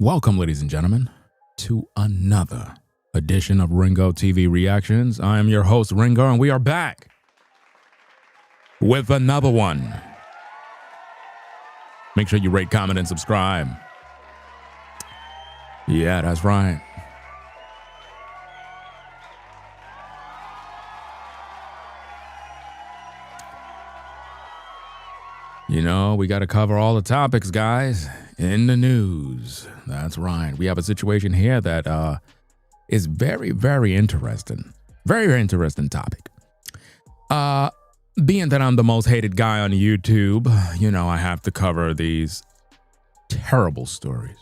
Welcome, ladies and gentlemen, to another edition of Ringo TV Reactions. I am your host, Ringo, and we are back with another one. Make sure you rate, comment, and subscribe. Yeah, that's right. You know, we got to cover all the topics, guys, in the news. That's right. We have a situation here that is very, very interesting. Very, very interesting topic. Being that I'm the most hated guy on YouTube, you know, I have to cover these terrible stories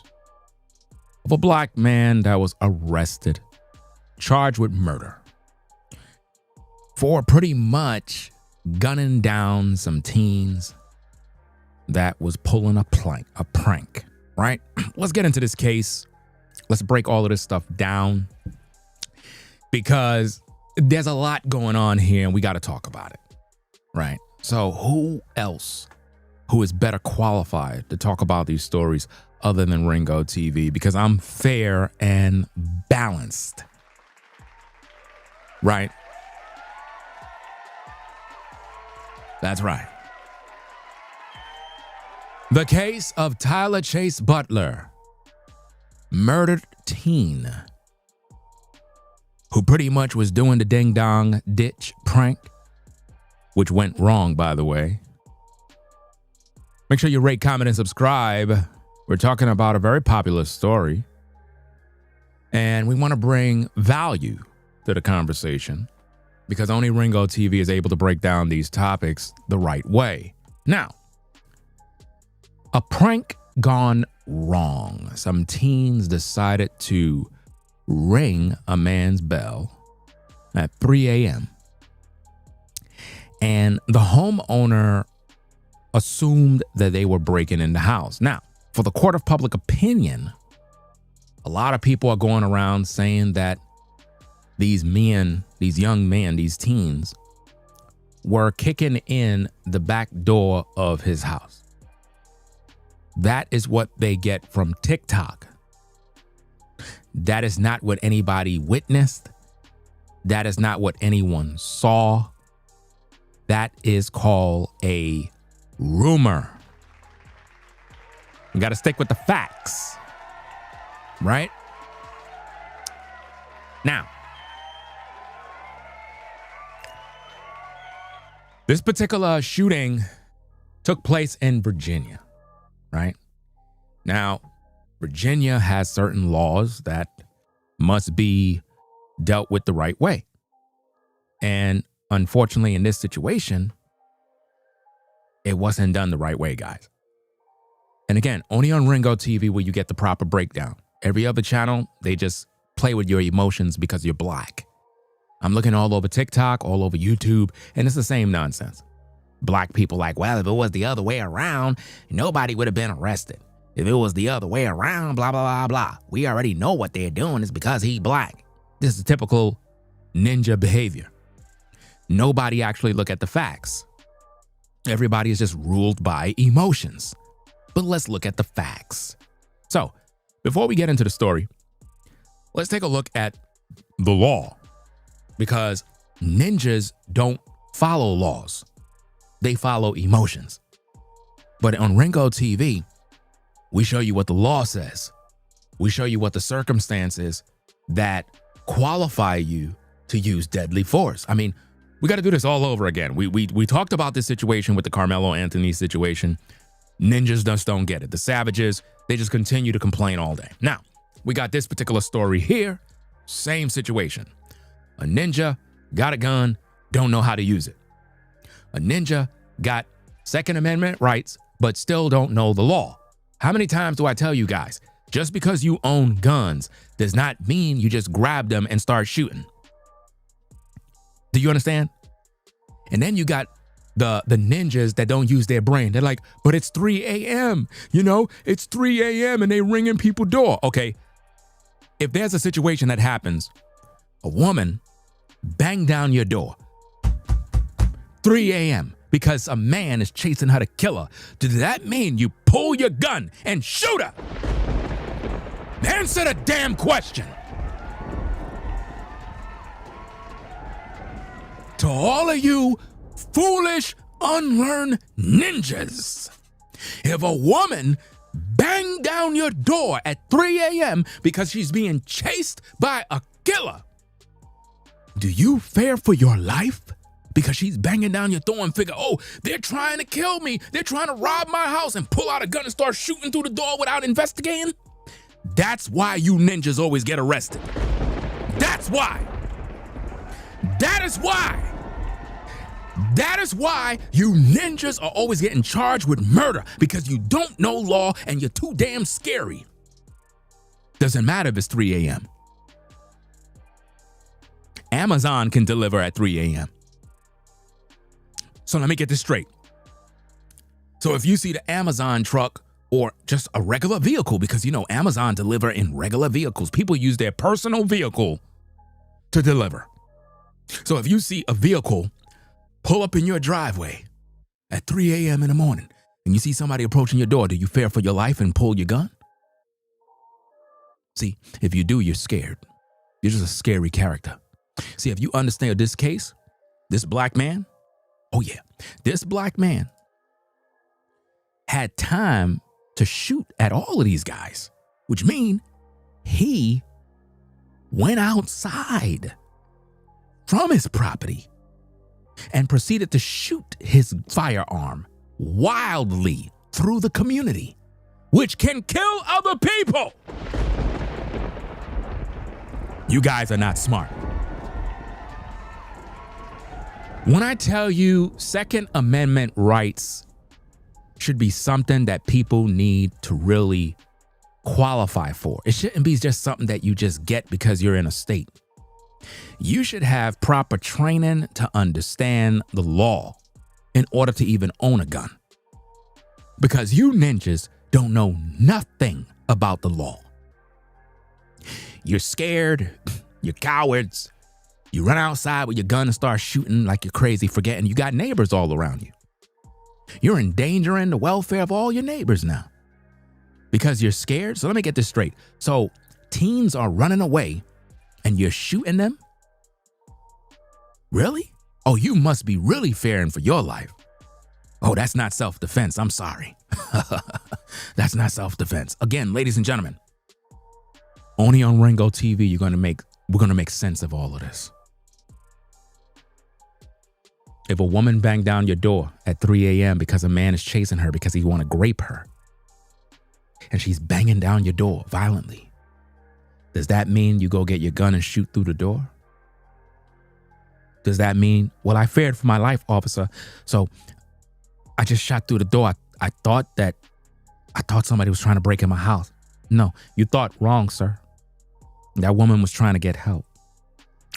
of a black man that was arrested, charged with murder for pretty much gunning down some teens that was pulling a prank, right? Let's get into this case. Let's break all of this stuff down because there's a lot going on here and we got to talk about it, right? So who else who is better qualified to talk about these stories other than Ringo TV? Because I'm fair and balanced, right? That's right. The case of Tyler Chase Butler Murdered Teen, who pretty much was doing the ding-dong ditch prank, which went wrong, by the way. Make sure you rate, comment, and subscribe. We're talking about a very popular story, and we want to bring value to the conversation because only Ringo TV is able to break down these topics the right way. Now, a prank gone wrong. Some teens decided to ring a man's bell at 3 a.m. And the homeowner assumed that they were breaking in the house. Now, for the court of public opinion, a lot of people are going around saying that these young men, these teens, were kicking in the back door of his house. That is what they get from TikTok. That is not what anybody witnessed. That is not what anyone saw. That is called a rumor. You got to stick with the facts, right? Now, this particular shooting took place in Virginia. Right? Now, Virginia has certain laws that must be dealt with the right way. And unfortunately, in this situation, it wasn't done the right way, guys. And again, only on Ringo TV will you get the proper breakdown. Every other channel, they just play with your emotions because you're black. I'm looking all over TikTok, all over YouTube, and it's the same nonsense. Black people like, well, if it was the other way around, nobody would have been arrested. If it was the other way around, blah, blah, blah, blah. We already know what they're doing is because he's black. This is typical ninja behavior. Nobody actually look at the facts. Everybody is just ruled by emotions. But let's look at the facts. So, before we get into the story, let's take a look at the law. Because ninjas don't follow laws. They follow emotions. But on Ringo TV, we show you what the law says. We show you what the circumstances that qualify you to use deadly force. I mean, we got to do this all over again. We talked about this situation with the Carmelo Anthony situation. Ninjas just don't get it. The savages, they just continue to complain all day. Now, we got this particular story here. Same situation. A ninja got a gun, don't know how to use it. A ninja got Second Amendment rights, but still don't know the law. How many times do I tell you guys, just because you own guns does not mean you just grab them and start shooting. Do you understand? And then you got the ninjas that don't use their brain. They're like, but it's 3 a.m. You know, it's 3 a.m. and they ringing people's door. Okay, if there's a situation that happens, a woman bang down your door, 3 a.m. because a man is chasing her to kill her. Does that mean you pull your gun and shoot her? Answer the damn question. To all of you foolish, unlearned ninjas, if a woman banged down your door at 3 a.m. because she's being chased by a killer, do you fear for your life? Because she's banging down your door and figure, oh, they're trying to kill me. They're trying to rob my house, and pull out a gun and start shooting through the door without investigating? That's why you ninjas always get arrested. That's why. That is why. That is why you ninjas are always getting charged with murder, because you don't know law and you're too damn scary. Doesn't matter if it's 3 a.m. Amazon can deliver at 3 a.m. So let me get this straight. So if you see the Amazon truck or just a regular vehicle, because you know Amazon deliver in regular vehicles. People use their personal vehicle to deliver. So if you see a vehicle pull up in your driveway at 3 a.m. in the morning and you see somebody approaching your door, do you fear for your life and pull your gun? See, if you do, you're scared. You're just a scary character. See, if you understand this case, this black man, oh yeah, this black man had time to shoot at all of these guys, which means he went outside from his property and proceeded to shoot his firearm wildly through the community, which can kill other people. You guys are not smart. When I tell you Second Amendment rights should be something that people need to really qualify for. It shouldn't be just something that you just get because you're in a state. You should have proper training to understand the law in order to even own a gun. Because you ninjas don't know nothing about the law. You're scared, you're cowards, you run outside with your gun and start shooting like you're crazy, forgetting you got neighbors all around you. You're endangering the welfare of all your neighbors now because you're scared. So let me get this straight. So teens are running away and you're shooting them? Really? Oh, you must be really fearing for your life. Oh, that's not self-defense. I'm sorry. That's not self-defense. Again, ladies and gentlemen, only on Ringo TV, we're going to make sense of all of this. If a woman banged down your door at 3 a.m. because a man is chasing her because he want to grape her, and she's banging down your door violently, does that mean you go get your gun and shoot through the door? Does that mean, well, I feared for my life, officer, so I just shot through the door. I thought somebody was trying to break in my house. No, you thought wrong, sir. That woman was trying to get help.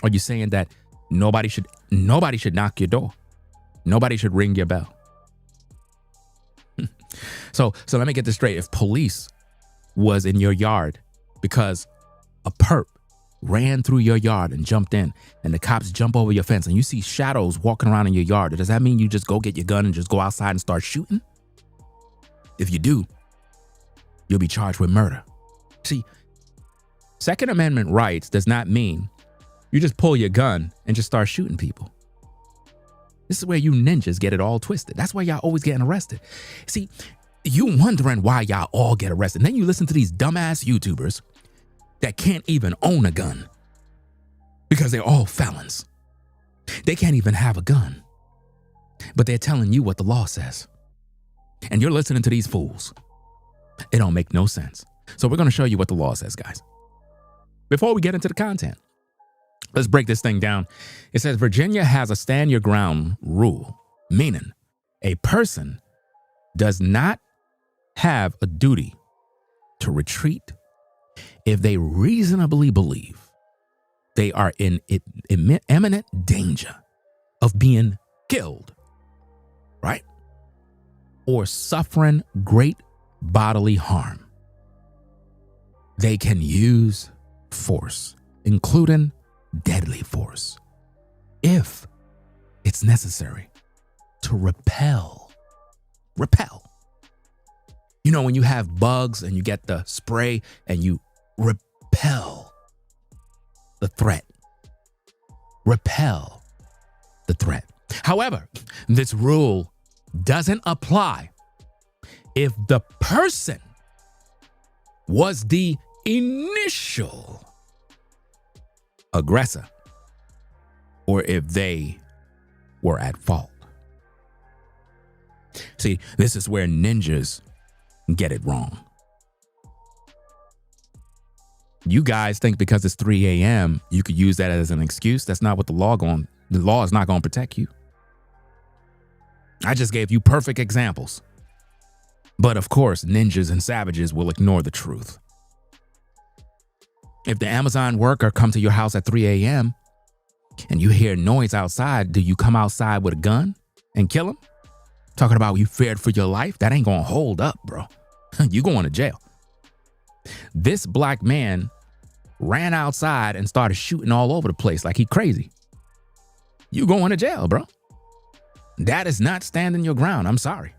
Are you saying that nobody should knock your door? Nobody should ring your bell? So let me get this straight. If police was in your yard because a perp ran through your yard and jumped in, and the cops jump over your fence and you see shadows walking around in your yard, does that mean you just go get your gun and just go outside and start shooting? If you do, you'll be charged with murder. See, Second Amendment rights does not mean you just pull your gun and just start shooting people. This is where you ninjas get it all twisted. That's why y'all always getting arrested. See, you wondering why y'all all get arrested. And then you listen to these dumbass YouTubers that can't even own a gun because they're all felons. They can't even have a gun, but they're telling you what the law says. And you're listening to these fools. It don't make no sense. So we're going to show you what the law says, guys. Before we get into the content, let's break this thing down. It says Virginia has a stand your ground rule, meaning a person does not have a duty to retreat if they reasonably believe they are in imminent danger of being killed, right? Or suffering great bodily harm. They can use force, including deadly force, if it's necessary to repel. You know, when you have bugs and you get the spray and you repel the threat. Repel the threat. However, this rule doesn't apply if the person was the initial aggressor or if they were at fault. See, this is where ninjas get it wrong. You guys think because it's 3 a.m. you could use that as an excuse. That's not what the law is not going to protect you. I just gave you perfect examples. But of course, ninjas and savages will ignore the truth. If the Amazon worker comes to your house at 3 a.m. and you hear noise outside, do you come outside with a gun and kill him? Talking about you feared for your life? That ain't gonna hold up, bro. You going to jail. This black man ran outside and started shooting all over the place like he crazy. You going to jail, bro. That is not standing your ground. I'm sorry.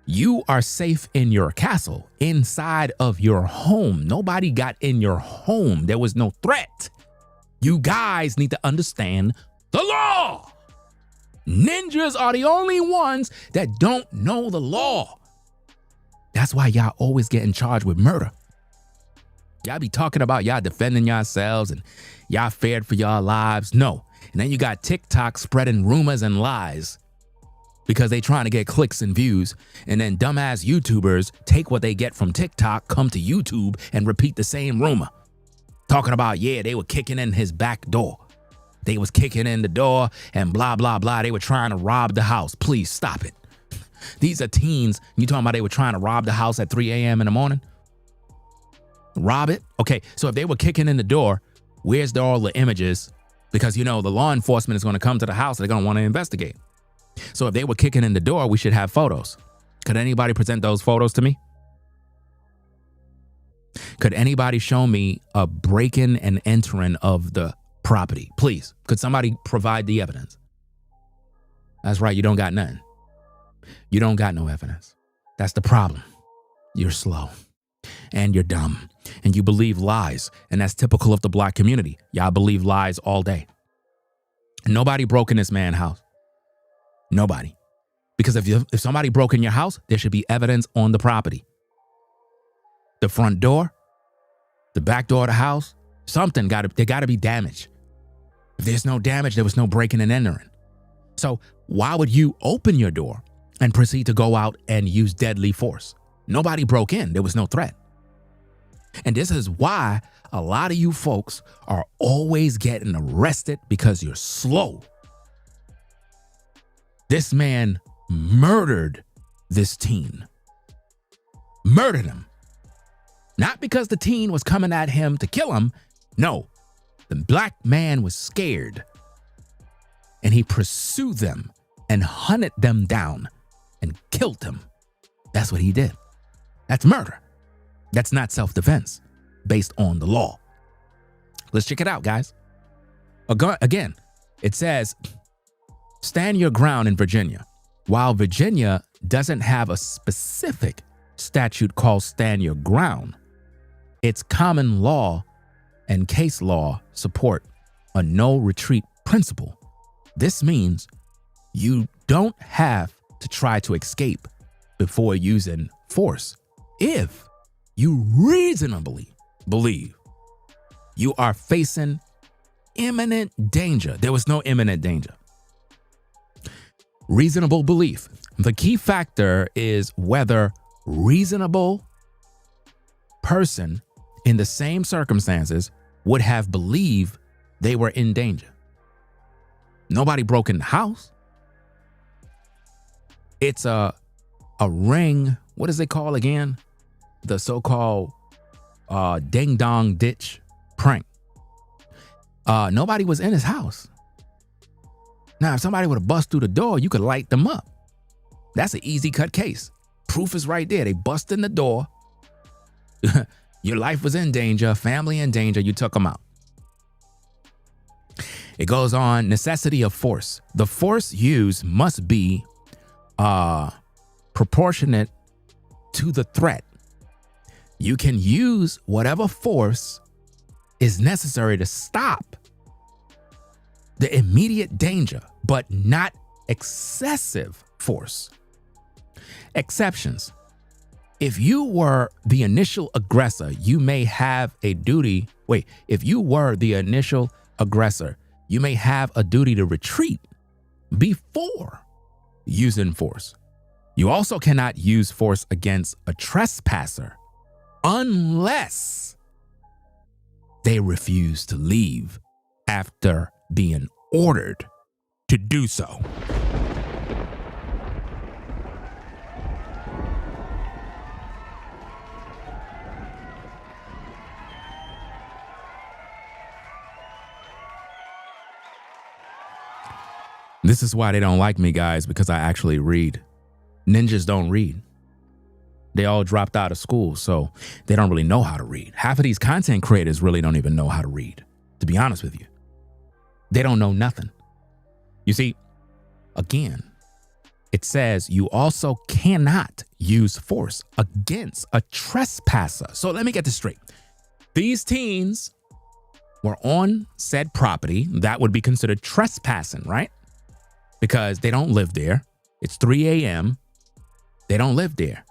You are safe in your castle, inside of your home. Nobody got in your home. There was no threat. You guys need to understand the law. Ninjas are the only ones that don't know the law. That's why y'all always getting charged with murder. Y'all be talking about y'all defending yourselves and y'all feared for y'all lives. No. And then you got TikTok spreading rumors and lies because they trying to get clicks and views. And then dumbass YouTubers take what they get from TikTok, come to YouTube and repeat the same rumor. Talking about, yeah, they were kicking in his back door. They was kicking in the door and blah, blah, blah. They were trying to rob the house. Please stop it. These are teens. You talking about they were trying to rob the house at 3 a.m. in the morning? Rob it? Okay, so if they were kicking in the door, where's all the images? Because, you know, the law enforcement is going to come to the house. They're going to want to investigate. So if they were kicking in the door, we should have photos. Could anybody present those photos to me? Could anybody show me a break-in and entering of the property? Please, could somebody provide the evidence? That's right, you don't got nothing. You don't got no evidence. That's the problem. You're slow and you're dumb and you believe lies, and that's typical of the black community. Y'all believe lies all day. Nobody broke in this man's house. Nobody. Because if somebody broke in your house, there should be evidence on the property. The front door, the back door of the house, something they got to be damaged. If there's no damage, there was no breaking and entering. So why would you open your door and proceed to go out and use deadly force? Nobody broke in. There was no threat. And this is why a lot of you folks are always getting arrested, because you're slow. This man murdered this teen. Murdered him. Not because the teen was coming at him to kill him. No, the black man was scared. And he pursued them and hunted them down and killed them. That's what he did. That's murder. That's not self-defense based on the law. Let's check it out, guys. Again, it says, stand your ground in Virginia. While Virginia doesn't have a specific statute called stand your ground, its common law and case law support a no retreat principle. This means you don't have to try to escape before using force if you reasonably believe you are facing imminent danger. There was no imminent danger. Reasonable belief. The key factor is whether reasonable person in the same circumstances would have believed they were in danger. Nobody broke in the house. It's a ring. What is it called again? The so-called ding dong ditch prank. Nobody was in his house. Now, if somebody would have bust through the door, you could light them up. That's an easy cut case. Proof is right there. They bust in the door. Your life was in danger, family in danger. You took them out. It goes on, necessity of force. The force used must be proportionate to the threat. You can use whatever force is necessary to stop the immediate danger, but not excessive force. Exceptions. If you were the initial aggressor, you may have a duty. If you were the initial aggressor, you may have a duty to retreat before using force. You also cannot use force against a trespasser unless they refuse to leave after being ordered to do so. This is why they don't like me, guys, because I actually read. Ninjas don't read. They all dropped out of school, so they don't really know how to read. Half of these content creators really don't even know how to read, to be honest with you. They don't know nothing. You see, again, it says you also cannot use force against a trespasser. So let me get this straight. These teens were on said property. That would be considered trespassing, right? Because they don't live there. It's 3 a.m. They don't live there.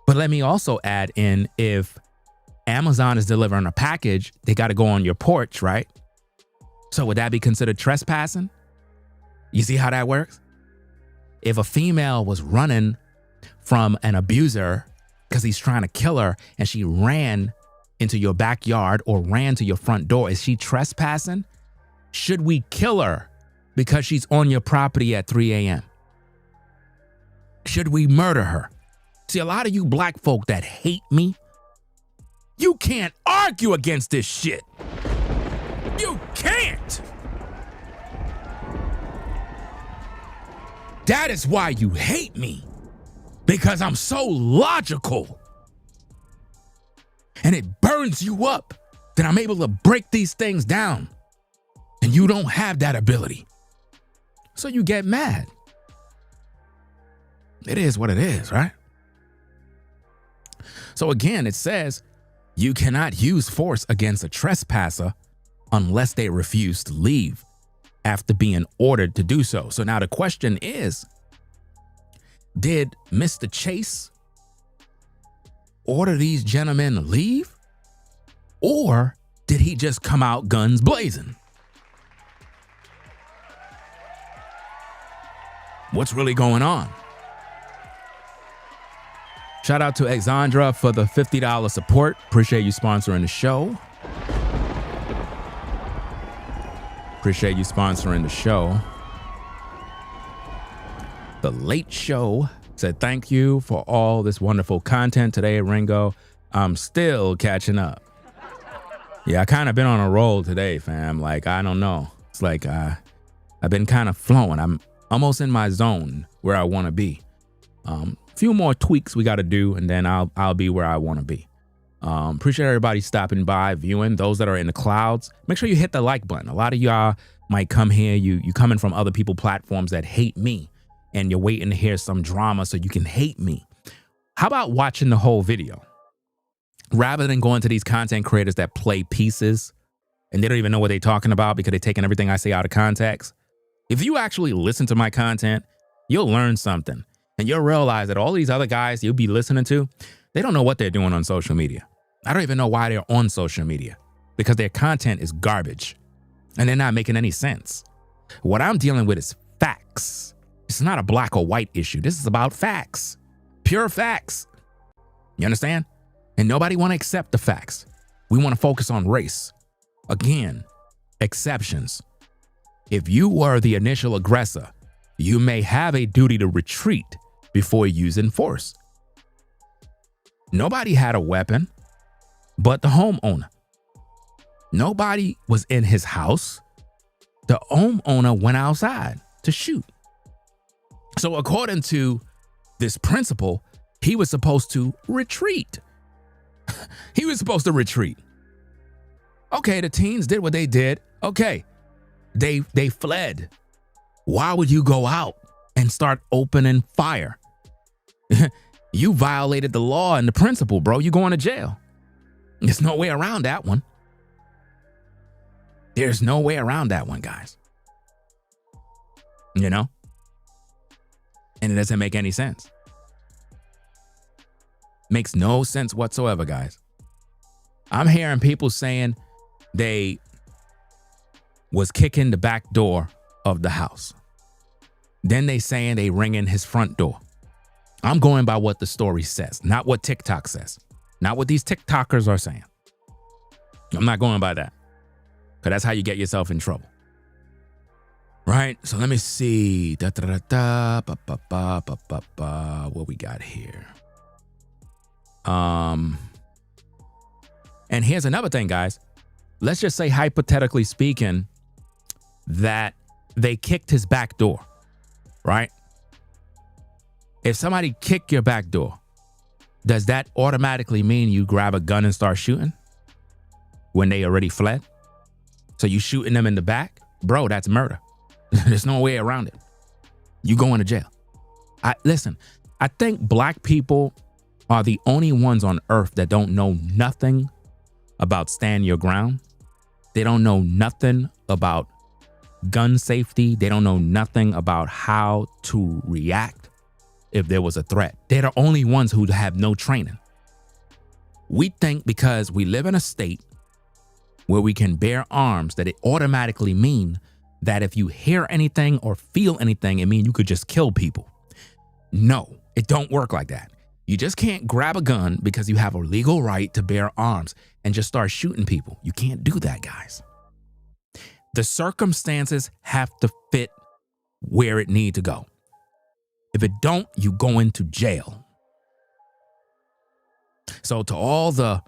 But let me also add in, if Amazon is delivering a package, they got to go on your porch, right? So would that be considered trespassing? You see how that works? If a female was running from an abuser because he's trying to kill her and she ran into your backyard or ran to your front door, is she trespassing? Should we kill her because she's on your property at 3 a.m.? Should we murder her? See, a lot of you black folk that hate me, you can't argue against this shit. You can't. That is why you hate me, because I'm so logical. And it burns you up that I'm able to break these things down. And you don't have that ability. So you get mad. It is what it is, right? So again, it says you cannot use force against a trespasser unless they refuse to leave after being ordered to do so. So now the question is, did Mr. Chase order these gentlemen to leave? Or did he just come out guns blazing? What's really going on? Shout out to Exandra for the $50 support. Appreciate you sponsoring the show. Appreciate you sponsoring the show. The Late Show said, thank you for all this wonderful content today, Ringo. I'm still catching up. Yeah, I kind of been on a roll today, fam. Like, I don't know. It's like I've been kind of flowing. I'm almost in my zone where I want to be. Few more tweaks we got to do, and then I'll be where I want to be. Appreciate everybody stopping by, viewing. Those that are in the clouds, make sure you hit the like button. A lot of y'all might come here. You coming from other people platforms that hate me, and you're waiting to hear some drama so you can hate me. How about watching the whole video rather than going to these content creators that play pieces and they don't even know what they're talking about because they're taking everything I say out of context? If you actually listen to my content, you'll learn something. And you'll realize that all these other guys you'll be listening to, they don't know what they're doing on social media. I don't even know why they're on social media, because their content is garbage and they're not making any sense. What I'm dealing with is facts. It's not a black or white issue. This is about facts, pure facts. You understand? And nobody want to accept the facts. We want to focus on race. Again, exceptions. If you were the initial aggressor, you may have a duty to retreat before using force. Nobody had a weapon but the homeowner. Nobody was in his house. The homeowner went outside to shoot. So according to this principle, he was supposed to retreat. He was supposed to retreat. Okay, the teens did what they did. Okay, they fled. Why would you go out and start opening fire? You violated the law and the principle, bro. You going to jail. There's no way around that one. There's no way around that one, guys. You know? And it doesn't make any sense. Makes no sense whatsoever, guys. I'm hearing people saying they was kicking the back door of the house. Then they saying they ringing his front door. I'm going by what the story says, not what TikTok says. Not what these TikTokers are saying. I'm not going by that. Because that's how you get yourself in trouble. Right? So let me see. What we got here? And here's another thing, guys. Let's just say, hypothetically speaking, that they kicked his back door, right? If somebody kicked your back door, does that automatically mean you grab a gun and start shooting when they already fled? So you shooting them in the back? Bro, that's murder. There's no way around it. You going to jail. Listen, I think black people are the only ones on earth that don't know nothing about stand your ground. They don't know nothing about gun safety. They don't know nothing about how to react if there was a threat. They're the only ones who have no training. We think because we live in a state where we can bear arms that it automatically mean that if you hear anything or feel anything, it means you could just kill people. No, it don't work like that. You just can't grab a gun because you have a legal right to bear arms and just start shooting people. You can't do that, guys. The circumstances have to fit where it need to go. If it don't, you go into jail. So to all the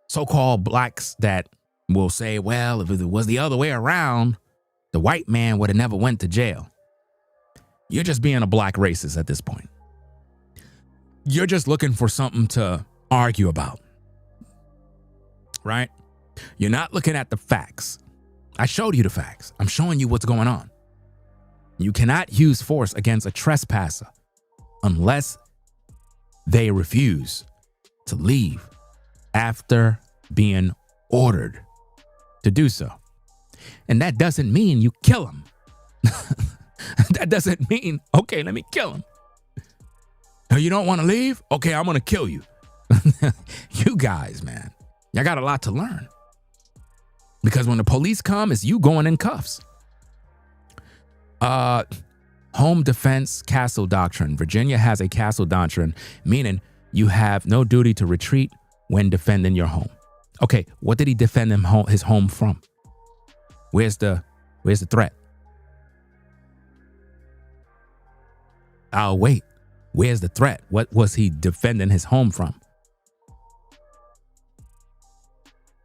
so-called blacks that will say, well, if it was the other way around, the white man would have never went to jail. You're just being a black racist at this point. You're just looking for something to argue about, right? You're not looking at the facts. I showed you the facts. I'm showing you what's going on. You cannot use force against a trespasser unless they refuse to leave after being ordered to do so. And that doesn't mean you kill them. That doesn't mean, okay, let me kill him. You don't want to leave? Okay, I'm going to kill you. You guys, man, y'all got a lot to learn. Because when the police come, it's you going in cuffs. Home defense castle doctrine. Virginia has a castle doctrine, meaning you have no duty to retreat when defending your home. Okay, what did he defend his home from? Where's the threat? Oh, wait. Where's the threat? What was he defending his home from?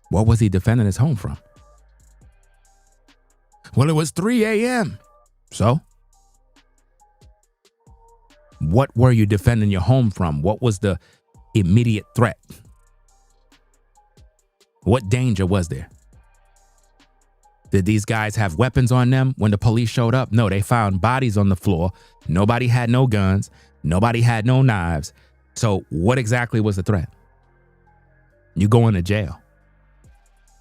What was he defending his home from? Well, it was 3 a.m. So? What were you defending your home from? What was the immediate threat? What danger was there? Did these guys have weapons on them when the police showed up? No, they found bodies on the floor. Nobody had no guns. Nobody had no knives. So what exactly was the threat? You're going to jail.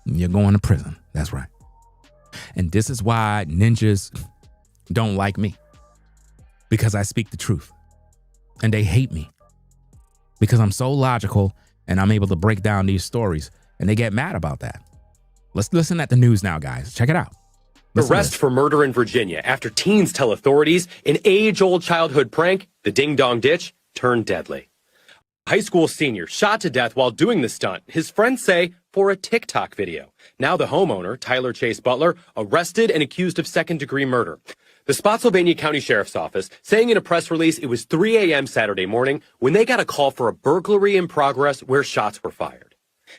You're going to prison. That's right. And this is why ninjas don't like me. Because I speak the truth. And they hate me. Because I'm so logical and I'm able to break down these stories. And they get mad about that. Let's listen at the news now, guys. Check it out. Arrest for murder in Virginia after teens tell authorities an age-old childhood prank, the ding-dong ditch, turned deadly. A high school senior shot to death while doing the stunt, his friends say, for a TikTok video. Now the homeowner, Tyler Chase Butler, arrested and accused of second-degree murder. The Spotsylvania County Sheriff's Office saying in a press release it was 3 a.m. Saturday morning when they got a call for a burglary in progress where shots were fired.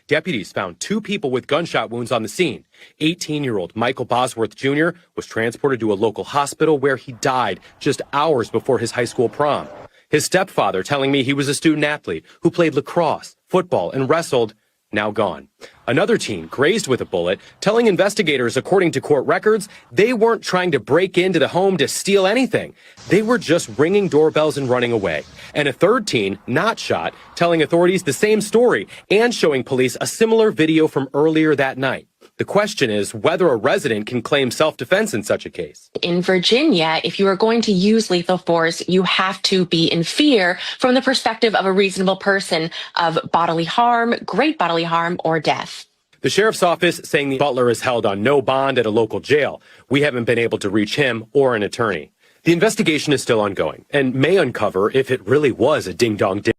Deputies found 2 people with gunshot wounds on the scene. 18-year-old Michael Bosworth Jr. was transported to a local hospital where he died just hours before his high school prom. His stepfather telling me he was a student athlete who played lacrosse, football, and wrestled now gone. Another teen grazed with a bullet, telling investigators, according to court records, they weren't trying to break into the home to steal anything. They were just ringing doorbells and running away. And a third teen, not shot, telling authorities the same story and showing police a similar video from earlier that night. The question is whether a resident can claim self-defense in such a case. In Virginia, if you are going to use lethal force, you have to be in fear from the perspective of a reasonable person of bodily harm, great bodily harm, or death. The sheriff's office saying the Butler is held on no bond at a local jail. We haven't been able to reach him or an attorney. The investigation is still ongoing and may uncover if it really was a ding-dong ditch.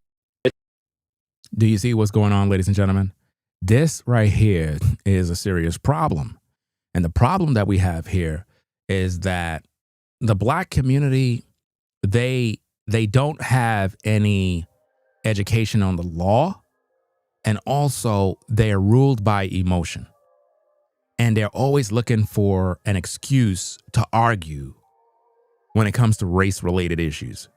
Do you see what's going on, ladies and gentlemen? This right here is a serious problem. And the problem that we have here is that the black community, they don't have any education on the law. And also they're ruled by emotion. And they're always looking for an excuse to argue when it comes to race-related issues.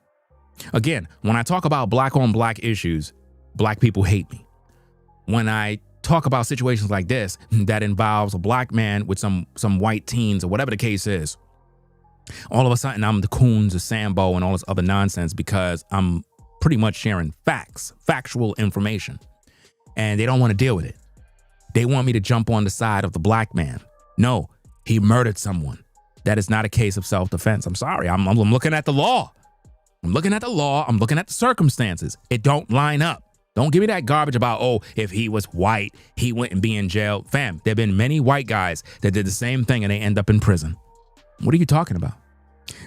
Again, when I talk about black-on-black issues, black people hate me. When I talk about situations like this that involves a black man with some white teens or whatever the case is, all of a sudden I'm the Coons, the Sambo, and all this other nonsense because I'm pretty much sharing factual information. And they don't want to deal with it. They want me to jump on the side of the black man. No, he murdered someone. That is not a case of self-defense. I'm sorry. I'm looking at the law. I'm looking at the law. I'm looking at the circumstances. It don't line up. Don't give me that garbage about, oh, if he was white, he wouldn't be in jail. Fam, there have been many white guys that did the same thing and they end up in prison. What are you talking about?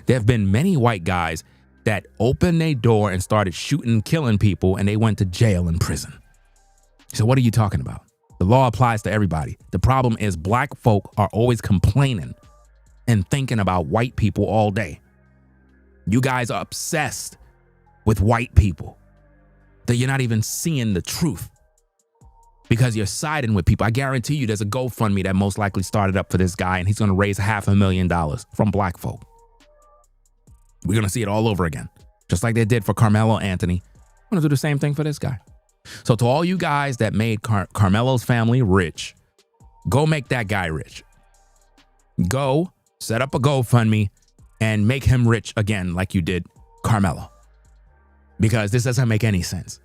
There have been many white guys that opened their door and started shooting and killing people and they went to jail and prison. So what are you talking about? The law applies to everybody. The problem is black folk are always complaining and thinking about white people all day. You guys are obsessed with white people that you're not even seeing the truth because you're siding with people. I guarantee you there's a GoFundMe that most likely started up for this guy and he's going to raise $500,000 from black folk. We're going to see it all over again. Just like they did for Carmelo Anthony. I'm going to do the same thing for this guy. So to all you guys that made Carmelo's family rich, go make that guy rich. Go set up a GoFundMe and make him rich again like you did Carmelo. Because this doesn't make any sense.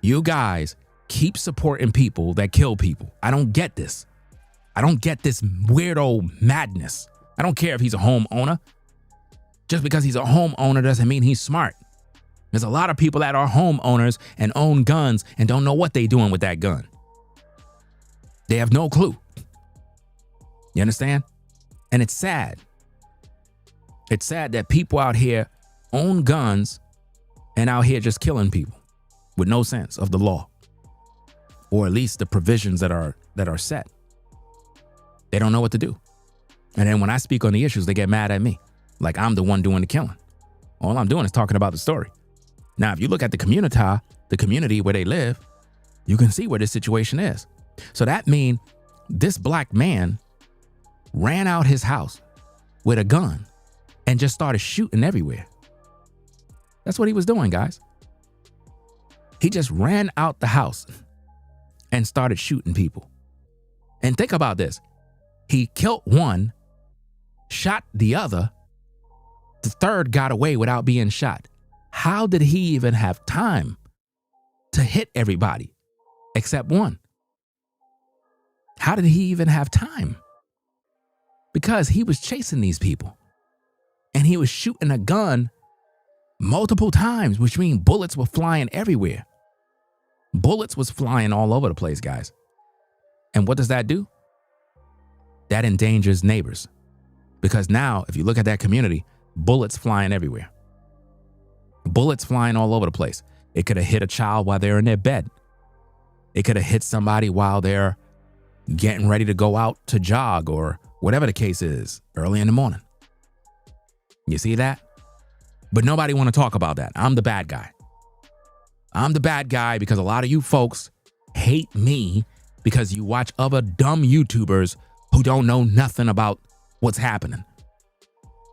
You guys keep supporting people that kill people. I don't get this. I don't get this weirdo madness. I don't care if he's a homeowner. Just because he's a homeowner doesn't mean he's smart. There's a lot of people that are homeowners and own guns and don't know what they're doing with that gun. They have no clue. You understand? And it's sad. It's sad that people out here own guns and out here just killing people with no sense of the law, or at least the provisions that are set. They don't know what to do. And then when I speak on the issues, they get mad at me, like I'm the one doing the killing. All I'm doing is talking about the story. Now, if you look at the community where they live, you can see where this situation is. So that means this black man ran out his house with a gun and just started shooting everywhere. That's what he was doing, guys. He just ran out the house and started shooting people. And think about this. He killed one, shot the other. The third got away without being shot. How did he even have time to hit everybody except one? How did he even have time? Because he was chasing these people and he was shooting a gun multiple times, which means bullets were flying everywhere. Bullets was flying all over the place, guys. And what does that do? That endangers neighbors. Because now, if you look at that community, bullets flying everywhere. Bullets flying all over the place. It could have hit a child while they're in their bed. It could have hit somebody while they're getting ready to go out to jog or whatever the case is early in the morning. You see that? But nobody want to talk about that. I'm the bad guy. I'm the bad guy because a lot of you folks hate me because you watch other dumb YouTubers who don't know nothing about what's happening.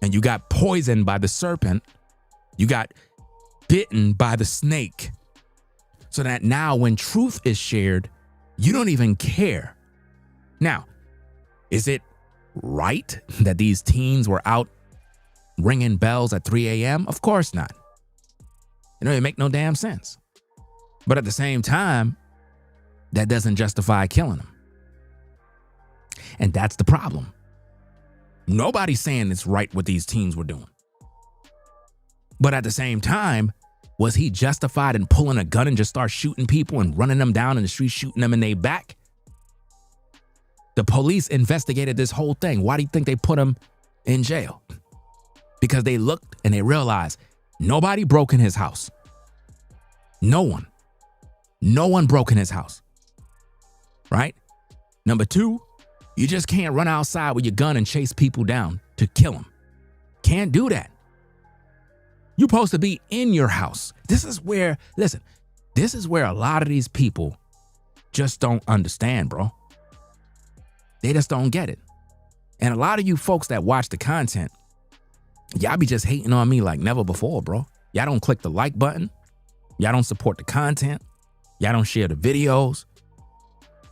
And you got poisoned by the serpent. You got bitten by the snake. So that now when truth is shared, You don't even care. Now, is it right that these teens were out ringing bells at 3 a.m.? Of course not. It don't make no damn sense. But at the same time, that doesn't justify killing them. And that's the problem. Nobody's saying it's right what these teens were doing. But at the same time, was he justified in pulling a gun and just start shooting people and running them down in the street, shooting them in their back? The police investigated this whole thing. Why do you think they put him in jail? Because they looked and they realized nobody broke in his house. No one. No one broke in his house. Right? Number two, you just can't run outside with your gun and chase people down to kill them. Can't do that. You're supposed to be in your house. This is where a lot of these people just don't understand, bro. They just don't get it. And a lot of you folks that watch the content, y'all be just hating on me like never before, bro. Y'all don't click the like button. Y'all don't support the content. Y'all don't share the videos.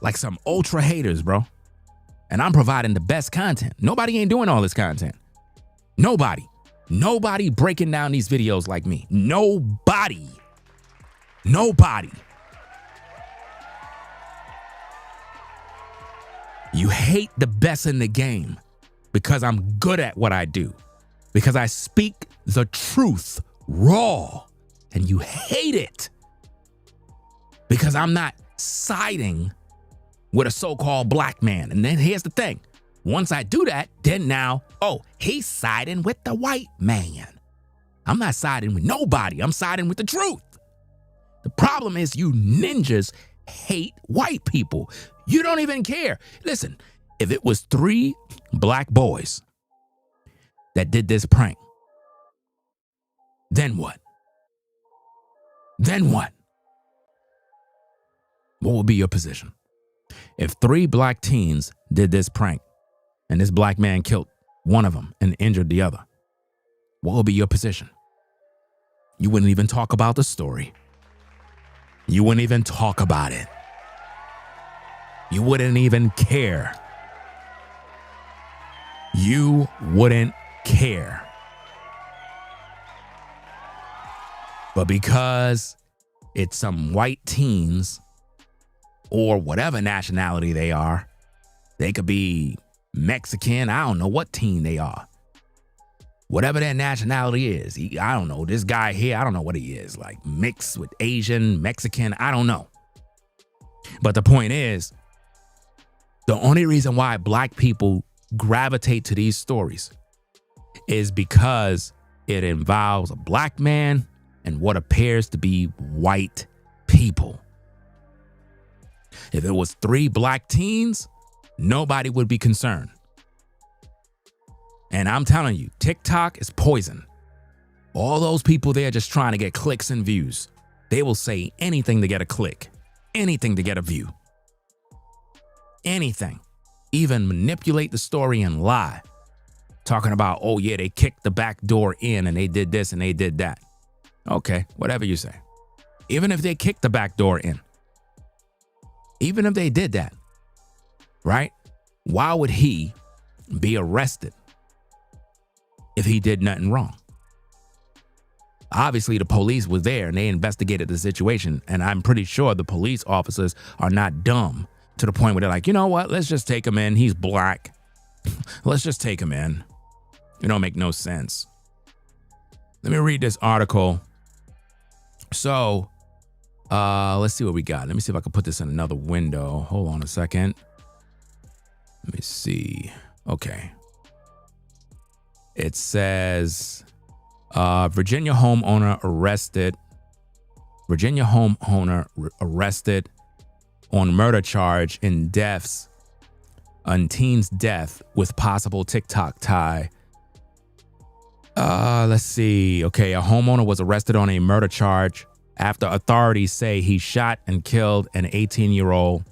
Like some ultra haters, bro. And I'm providing the best content. Nobody ain't doing all this content. Nobody breaking down these videos like me. Nobody. You hate the best in the game because I'm good at what I do. Because I speak the truth raw. And you hate it because I'm not siding with a so-called black man. And then here's the thing. Once I do that, then now, he's siding with the white man. I'm not siding with nobody. I'm siding with the truth. The problem is you ninjas hate white people. You don't even care. Listen, if it was 3 black boys that did this prank, then what? Then what? What would be your position? If 3 black teens did this prank and this black man killed one of them and injured the other, what would be your position? You wouldn't even talk about the story. You wouldn't even talk about it. You wouldn't even care. You wouldn't care. But because it's some white teens or whatever nationality they are, they could be Mexican, I don't know what teen they are. Whatever their nationality is, I don't know, this guy here, I don't know what he is, like mixed with Asian, Mexican, I don't know. But the point is, the only reason why black people gravitate to these stories is because it involves a black man and what appears to be white people. If it was 3 black teens, nobody would be concerned. And I'm telling you, TikTok is poison. All those people there just trying to get clicks and views. They will say anything to get a click, anything to get a view. Anything. Even manipulate the story and lie. Talking about, they kicked the back door in and they did this and they did that. Okay, whatever you say. Even if they kicked the back door in. Even if they did that, right? Why would he be arrested if he did nothing wrong? Obviously, the police was there and they investigated the situation. And I'm pretty sure the police officers are not dumb to the point where they're like, you know what? Let's just take him in. He's black. Let's just take him in. It don't make no sense. Let me read this article. So, let's see what we got. Let me see if I can put this in another window. Hold on a second. Let me see. Okay. It says, Virginia homeowner arrested on murder charge in deaths on teen's death with possible TikTok tie. Let's see. Okay, a homeowner was arrested on a murder charge after authorities say he shot and killed an 18-year-old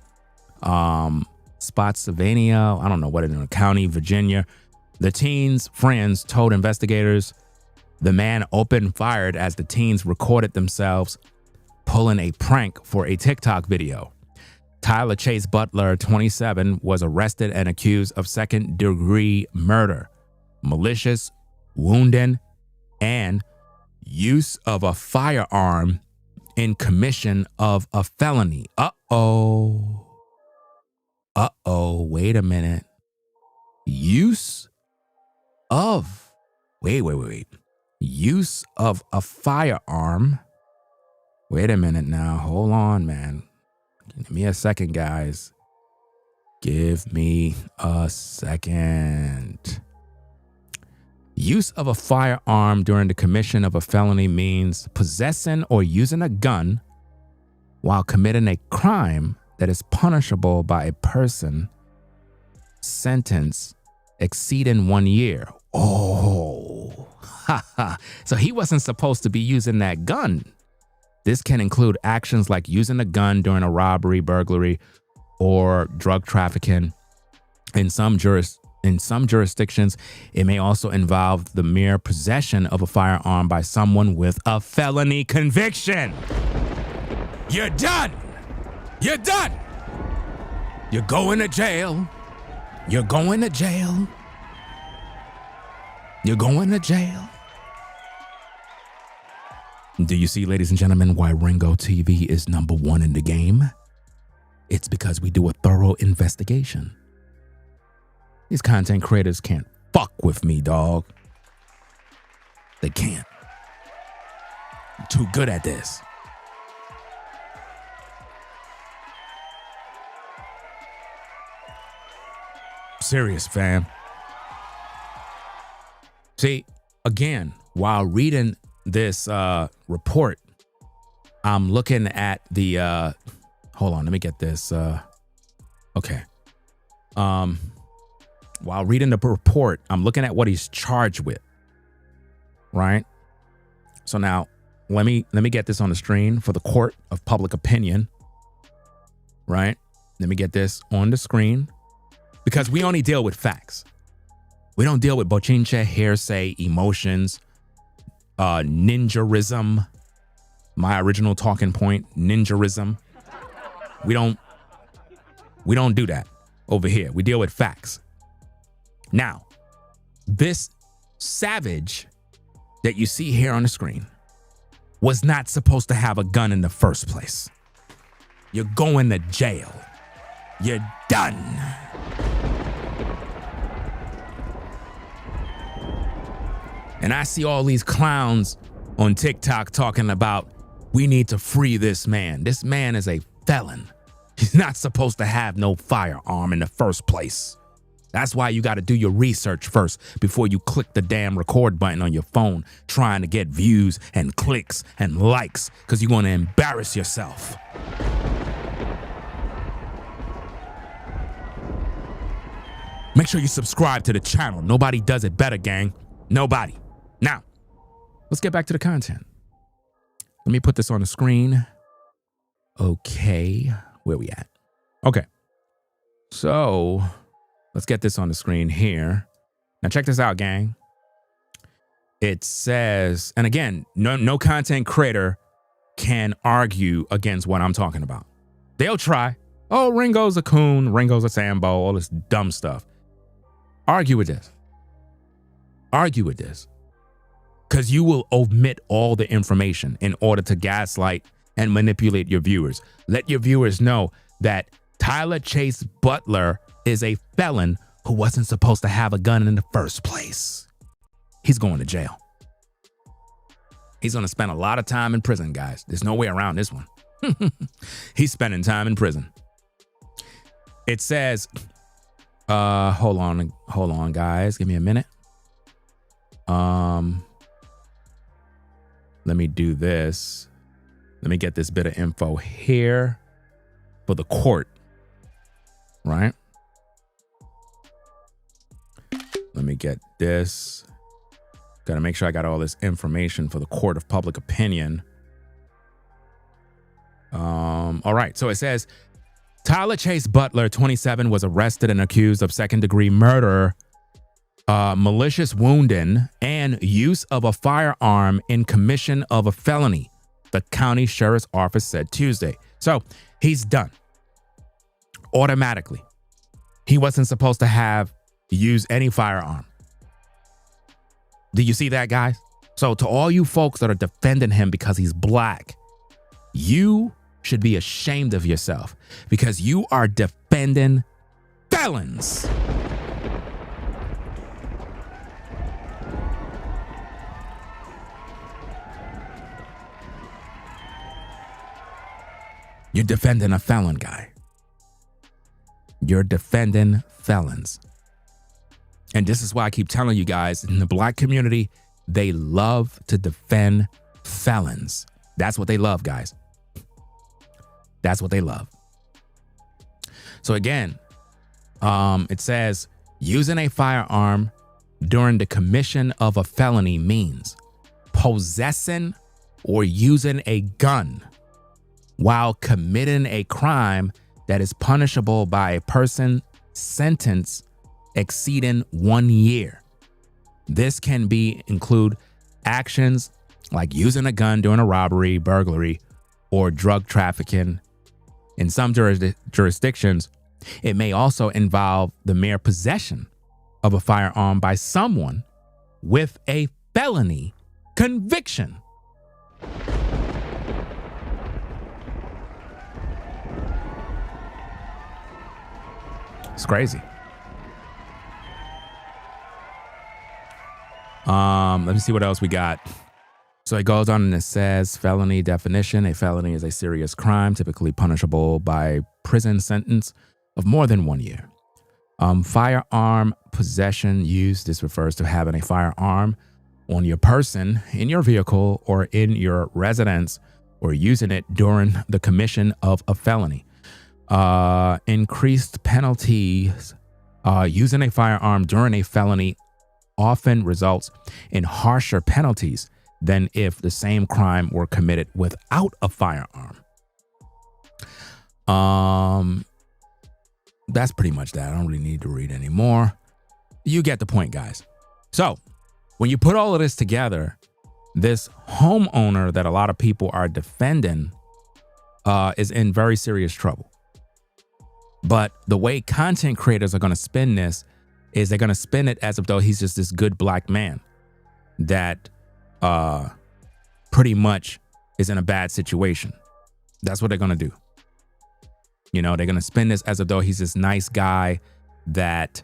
Spotsylvania, I don't know what in the county, Virginia. The teen's friends told investigators the man opened fired as the teens recorded themselves pulling a prank for a TikTok video. Tyler Chase Butler, 27, was arrested and accused of second-degree murder, malicious wounding, and use of a firearm in commission of a felony. Wait a minute. Use of, wait. Use of a firearm. Wait a minute now. Hold on, man. Give me a second, guys. Give me a second. Use of a firearm during the commission of a felony means possessing or using a gun while committing a crime that is punishable by a person sentence exceeding 1 year. So he wasn't supposed to be using that gun. This can include actions like using a gun during a robbery, burglary, or drug trafficking. In some jurisdictions, it may also involve the mere possession of a firearm by someone with a felony conviction. You're done. You're done. You're going to jail. You're going to jail. You're going to jail. Do you see, ladies and gentlemen, why Ringo TV is #1 in the game? It's because we do a thorough investigation. These content creators can't fuck with me, dog. They can't. I'm too good at this. Serious, fam. See, again, while reading this report, I'm looking at the hold on, let me get this okay. While reading the report, I'm looking at what he's charged with. Right? So now let me get this on the screen for the court of public opinion. Right? Let me get this on the screen because we only deal with facts. We don't deal with bochinche, hearsay, emotions, ninjarism. My original talking point, ninjarism. We don't do that over here. We deal with facts. Now, this savage that you see here on the screen was not supposed to have a gun in the first place. You're going to jail. You're done. And I see all these clowns on TikTok talking about, we need to free this man. This man is a felon. He's not supposed to have no firearm in the first place. That's why you got to do your research first before you click the damn record button on your phone trying to get views and clicks and likes because you're going to embarrass yourself. Make sure you subscribe to the channel. Nobody does it better, gang. Nobody. Now, let's get back to the content. Let me put this on the screen. Okay, where we at? Okay, so let's get this on the screen here. Now check this out, gang. It says, and again, no content creator can argue against what I'm talking about. They'll try. Oh, Ringo's a coon, Ringo's a Sambo, all this dumb stuff. Argue with this. Argue with this. Because you will omit all the information in order to gaslight and manipulate your viewers. Let your viewers know that Tyler Chase Butler is a felon who wasn't supposed to have a gun in the first place. He's going to jail. He's going to spend a lot of time in prison, guys. There's no way around this one. He's spending time in prison. It says, hold on, guys. Give me a minute. Let me do this. Let me get this bit of info here for the court, right? Let me get this. Got to make sure I got all this information for the court of public opinion. All right. So it says, Tyler Chase Butler, 27, was arrested and accused of second-degree murder, malicious wounding, and use of a firearm in commission of a felony, the county sheriff's office said Tuesday. So he's done. automatically. He wasn't supposed to use any firearm. Do you see that, guys? So to all you folks that are defending him because he's black, you should be ashamed of yourself because you are defending felons. You're defending a felon, guy. You're defending felons. And this is why I keep telling you guys, in the black community, they love to defend felons. That's what they love, guys. That's what they love. So again, it says, using a firearm during the commission of a felony means possessing or using a gun while committing a crime that is punishable by a person sentence exceeding 1 year. This can include actions like using a gun during a robbery, burglary, or drug trafficking. In some jurisdictions, it may also involve the mere possession of a firearm by someone with a felony conviction. It's crazy. Let me see what else we got. So it goes on and it says, felony definition. A felony is a serious crime, typically punishable by prison sentence of more than 1 year. Firearm possession use. This refers to having a firearm on your person, in your vehicle, or in your residence, or using it during the commission of a felony. Increased penalties. Using a firearm during a felony often results in harsher penalties than if the same crime were committed without a firearm. That's pretty much that. I don't really need to read anymore. You get the point, guys. So when you put all of this together, this homeowner that a lot of people are defending is in very serious trouble. But the way content creators are going to spin this is they're going to spin it as if though he's just this good black man that pretty much is in a bad situation. That's what they're going to do. You know, they're going to spin this as if though he's this nice guy that,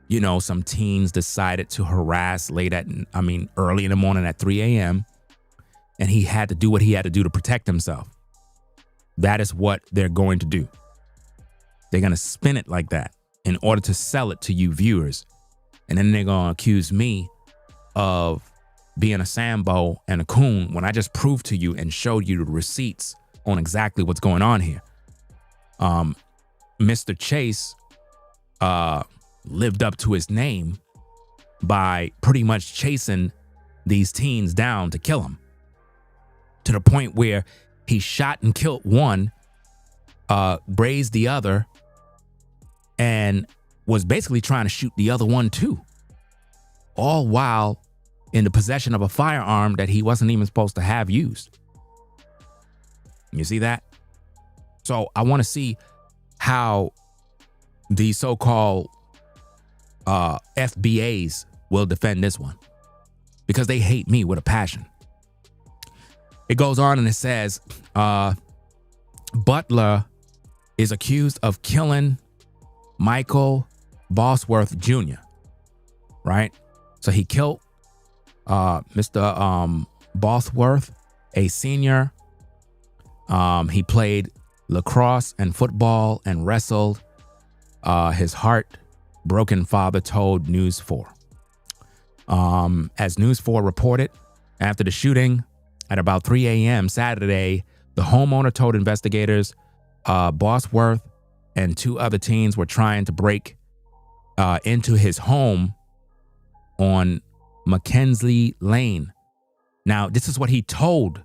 you know, some teens decided to harass early in the morning at 3 a.m. And he had to do what he had to do to protect himself. That is what they're going to do. They're going to spin it like that in order to sell it to you viewers. And then they're going to accuse me of being a Sambo and a coon when I just proved to you and showed you the receipts on exactly what's going on here. Mr. Chase lived up to his name by pretty much chasing these teens down to kill them, to the point where he shot and killed one, grazed the other, and was basically trying to shoot the other one too, all while in the possession of a firearm that he wasn't even supposed to have used. You see that? So I want to see how the so-called FBAs will defend this one, because they hate me with a passion. It goes on and it says, Butler is accused of killing Michael Bosworth Jr., right? So he killed Mr. Bosworth, a senior. He played lacrosse and football and wrestled. His heartbroken father told News 4. As News 4 reported, after the shooting at about 3 a.m. Saturday, the homeowner told investigators Bosworth and two other teens were trying to break into his home on Mackenzie Lane. Now, this is what he told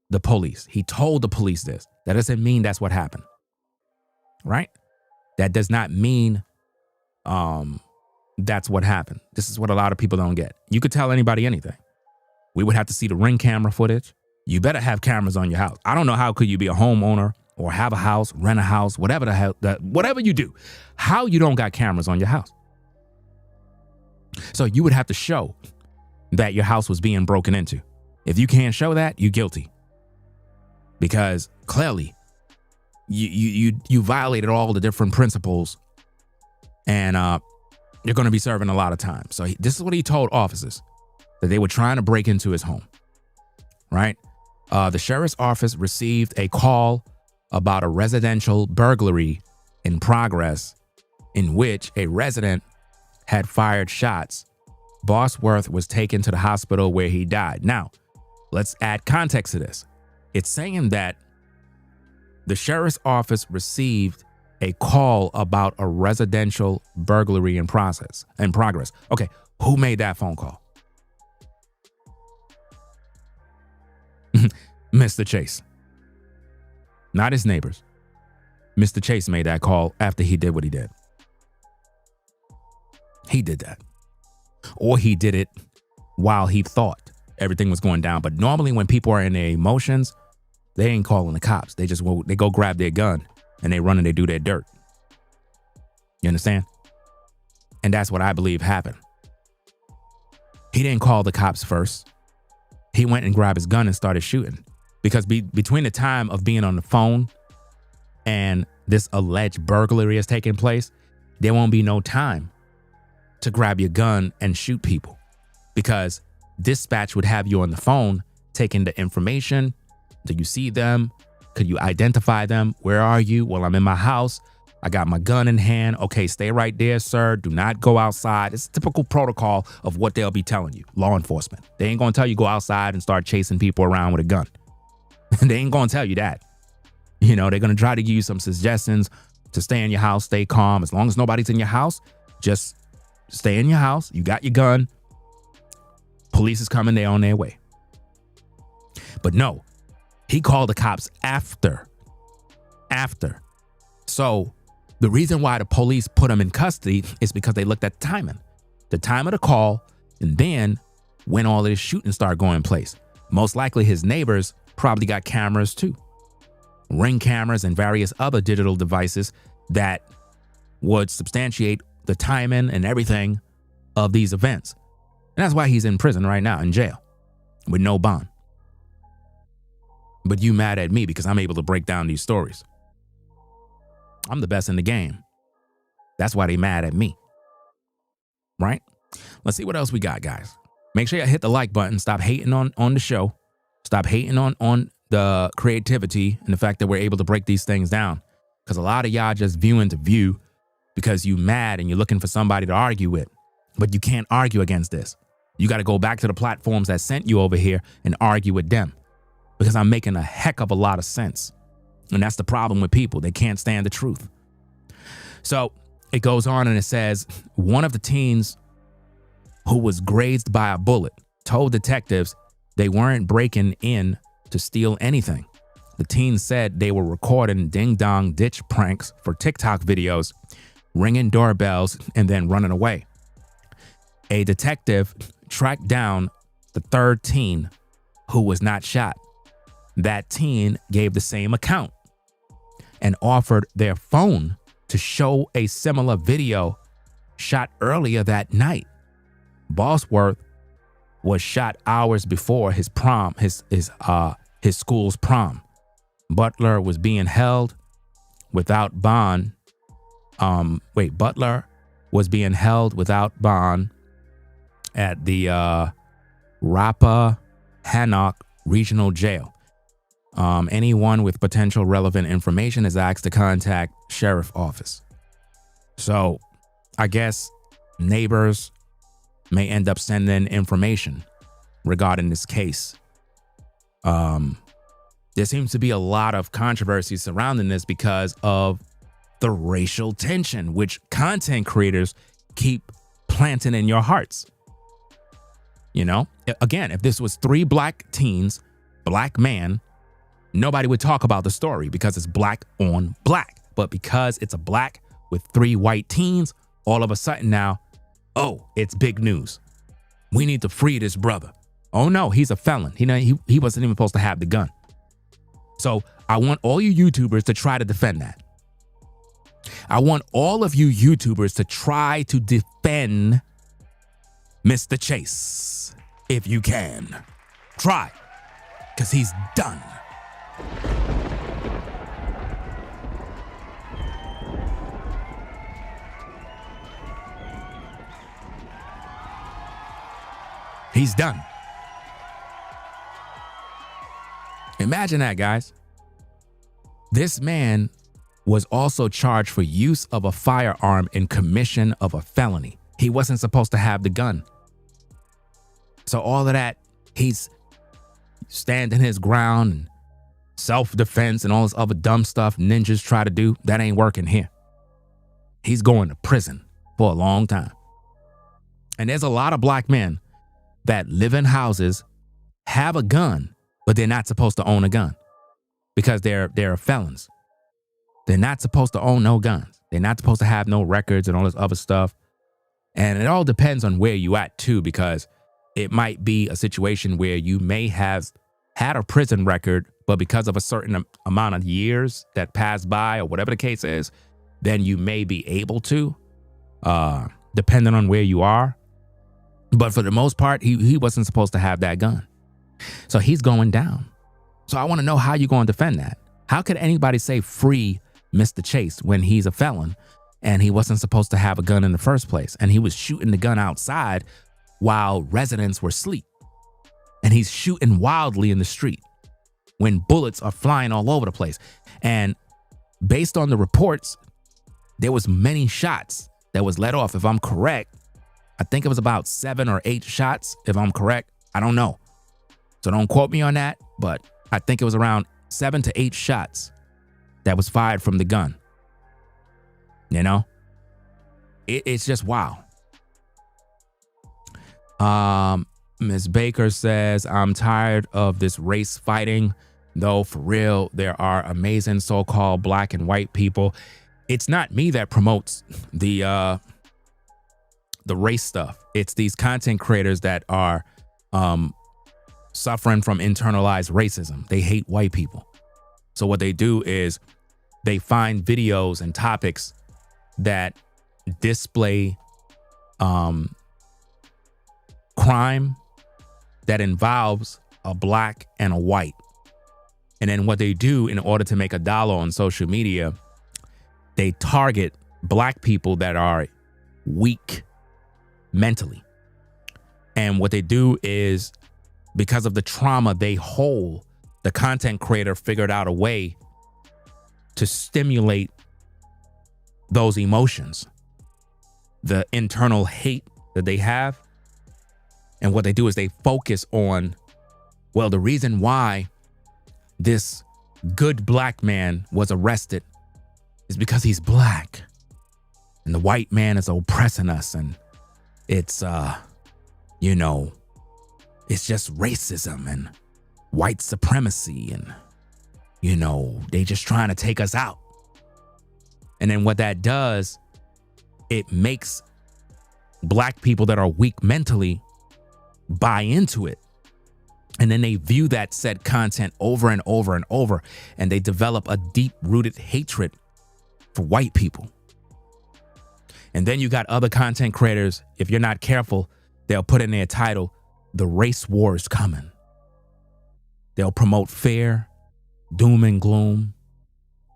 the police. He told the police this. That doesn't mean that's what happened, right? That does not mean that's what happened. This is what a lot of people don't get. You could tell anybody anything. We would have to see the Ring camera footage. You better have cameras on your house. I don't know how could you be a homeowner or have a house, rent a house, whatever the hell, whatever you do, how you don't got cameras on your house. So you would have to show that your house was being broken into. If you can't show that, you're guilty. Because clearly you violated all the different principles, and you're going to be serving a lot of time. So this is what he told officers, that they were trying to break into his home, right? The sheriff's office received a call about a residential burglary in progress in which a resident had fired shots. Bosworth was taken to the hospital where he died. Now, let's add context to this. It's saying that the sheriff's office received a call about a residential burglary in progress. Okay, who made that phone call? Mr. Chase. Not his neighbors. Mr. Chase made that call after he did what he did. He did that. Or he did it while he thought everything was going down. But normally when people are in their emotions, they ain't calling the cops. They go grab their gun and they run and they do their dirt. You understand? And that's what I believe happened. He didn't call the cops first. He went and grabbed his gun and started shooting. Because between the time of being on the phone and this alleged burglary is taking place, there won't be no time to grab your gun and shoot people. Because dispatch would have you on the phone taking the information. Do you see them? Could you identify them? Where are you? Well, I'm in my house. I got my gun in hand. Okay, stay right there, sir. Do not go outside. It's typical protocol of what they'll be telling you, law enforcement. They ain't gonna tell you go outside and start chasing people around with a gun. They ain't gonna tell you that. You know, they're gonna try to give you some suggestions to stay in your house, stay calm. As long as nobody's in your house, just stay in your house. You got your gun. Police is coming. They're on their way. But no, he called the cops after. So the reason why the police put him in custody is because they looked at the timing of the call, and then when all of this shooting started going in place. Most likely his neighbors probably got cameras too. Ring cameras and various other digital devices that would substantiate the timing and everything of these events. And that's why he's in prison right now, in jail, with no bond. But you mad at me because I'm able to break down these stories. I'm the best in the game. That's why they mad at me. Right? Let's see what else we got, guys. Make sure you hit the like button. Stop hating on the show. Stop hating on the creativity and the fact that we're able to break these things down. Because a lot of y'all just viewing to view because you mad and you're looking for somebody to argue with. But you can't argue against this. You got to go back to the platforms that sent you over here and argue with them. Because I'm making a heck of a lot of sense. And that's the problem with people. They can't stand the truth. So it goes on and it says, one of the teens who was grazed by a bullet told detectives they weren't breaking in to steal anything. The teens said they were recording ding-dong ditch pranks for TikTok videos, ringing doorbells, and then running away. A detective tracked down the third teen who was not shot. That teen gave the same account and offered their phone to show a similar video shot earlier that night. Bosworth was shot hours before his prom, his school's prom. Butler was being held without bond. Butler was being held without bond at the Rappahannock Regional Jail. Anyone with potential relevant information is asked to contact sheriff office. So I guess neighbors may end up sending information regarding this case. There seems to be a lot of controversy surrounding this because of the racial tension, which content creators keep planting in your hearts. You know, again, if this was 3 black teens, black man, nobody would talk about the story because it's black on black. But because it's a black with 3 white teens, all of a sudden now, oh, it's big news. We need to free this brother. Oh no, he's a felon. He wasn't even supposed to have the gun. So I want all you YouTubers to try to defend that. I want all of you YouTubers to try to defend Mr. Chase if you can. Try, because he's done. He's done. Imagine that, guys. This man was also charged for use of a firearm in commission of a felony. He wasn't supposed to have the gun. So all of that, he's standing his ground and self-defense and all this other dumb stuff ninjas try to do, that ain't working here. He's going to prison for a long time. And there's a lot of black men that live in houses, have a gun, but they're not supposed to own a gun because they're felons. They're not supposed to own no guns. They're not supposed to have no records and all this other stuff. And it all depends on where you at too, because it might be a situation where you may have had a prison record, but because of a certain amount of years that passed by or whatever the case is, then you may be able to, depending on where you are. But for the most part, he wasn't supposed to have that gun. So he's going down. So I want to know how you're going to defend that. How could anybody say free Mr. Chase when he's a felon and he wasn't supposed to have a gun in the first place? And he was shooting the gun outside while residents were asleep. And he's shooting wildly in the street when bullets are flying all over the place. And based on the reports, there was many shots that was let off. If I'm correct, I think it was about 7 or 8 shots. If I'm correct, I don't know. So don't quote me on that, but I think it was around 7 to 8 shots that was fired from the gun. You know, it's just wow. Ms. Baker says, I'm tired of this race fighting, though for real, there are amazing so-called black and white people. It's not me that promotes the race stuff. It's these content creators that are suffering from internalized racism. They hate white people. So what they do is they find videos and topics that display crime that involves a black and a white. And then what they do in order to make $1 on social media, they target black people that are weak mentally. And what they do is, because of the trauma they hold, the content creator figured out a way to stimulate those emotions, the internal hate that they have. And what they do is they focus on, well, the reason why this good black man was arrested is because he's black and the white man is oppressing us. And it's, you know, it's just racism and white supremacy and, you know, they just trying to take us out. And then what that does, it makes black people that are weak mentally buy into it. And then they view that said content over and over and over, and they develop a deep-rooted hatred for white people. And then you got other content creators, if you're not careful, they'll put in their title, "The race war is coming." They'll promote fear, doom and gloom.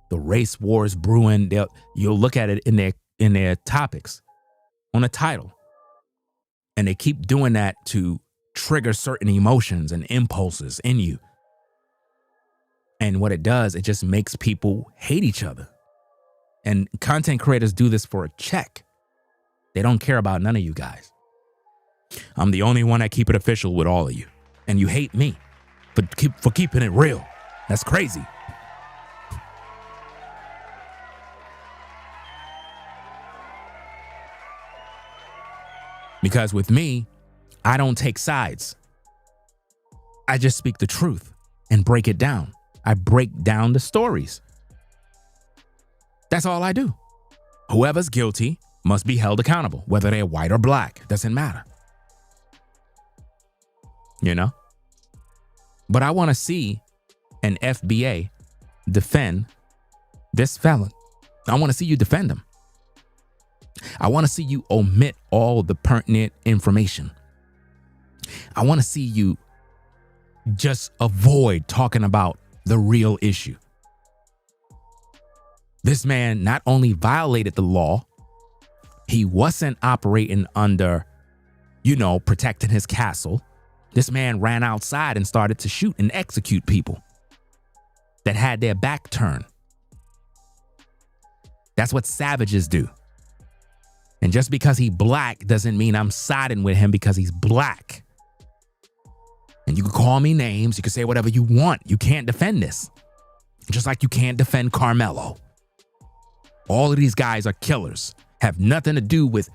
The race war is brewing. You'll look at it in their topics on a title. And they keep doing that to trigger certain emotions and impulses in you. And what it does, it just makes people hate each other. And content creators do this for a check. They don't care about none of you guys. I'm the only one that keep it official with all of you. And you hate me for keeping it real. That's crazy. Because with me, I don't take sides. I just speak the truth and break it down. I break down the stories. That's all I do. Whoever's guilty must be held accountable, whether they're white or black, doesn't matter. You know? But I want to see an FBA defend this felon. I want to see you defend him. I want to see you omit all the pertinent information. I want to see you just avoid talking about the real issue. This man not only violated the law, he wasn't operating under, protecting his castle. This man ran outside and started to shoot and execute people that had their back turned. That's what savages do. And just because he's black doesn't mean I'm siding with him because he's black. And you can call me names, you can say whatever you want. You can't defend this. Just like you can't defend Carmelo. All of these guys are killers. Have nothing to do with,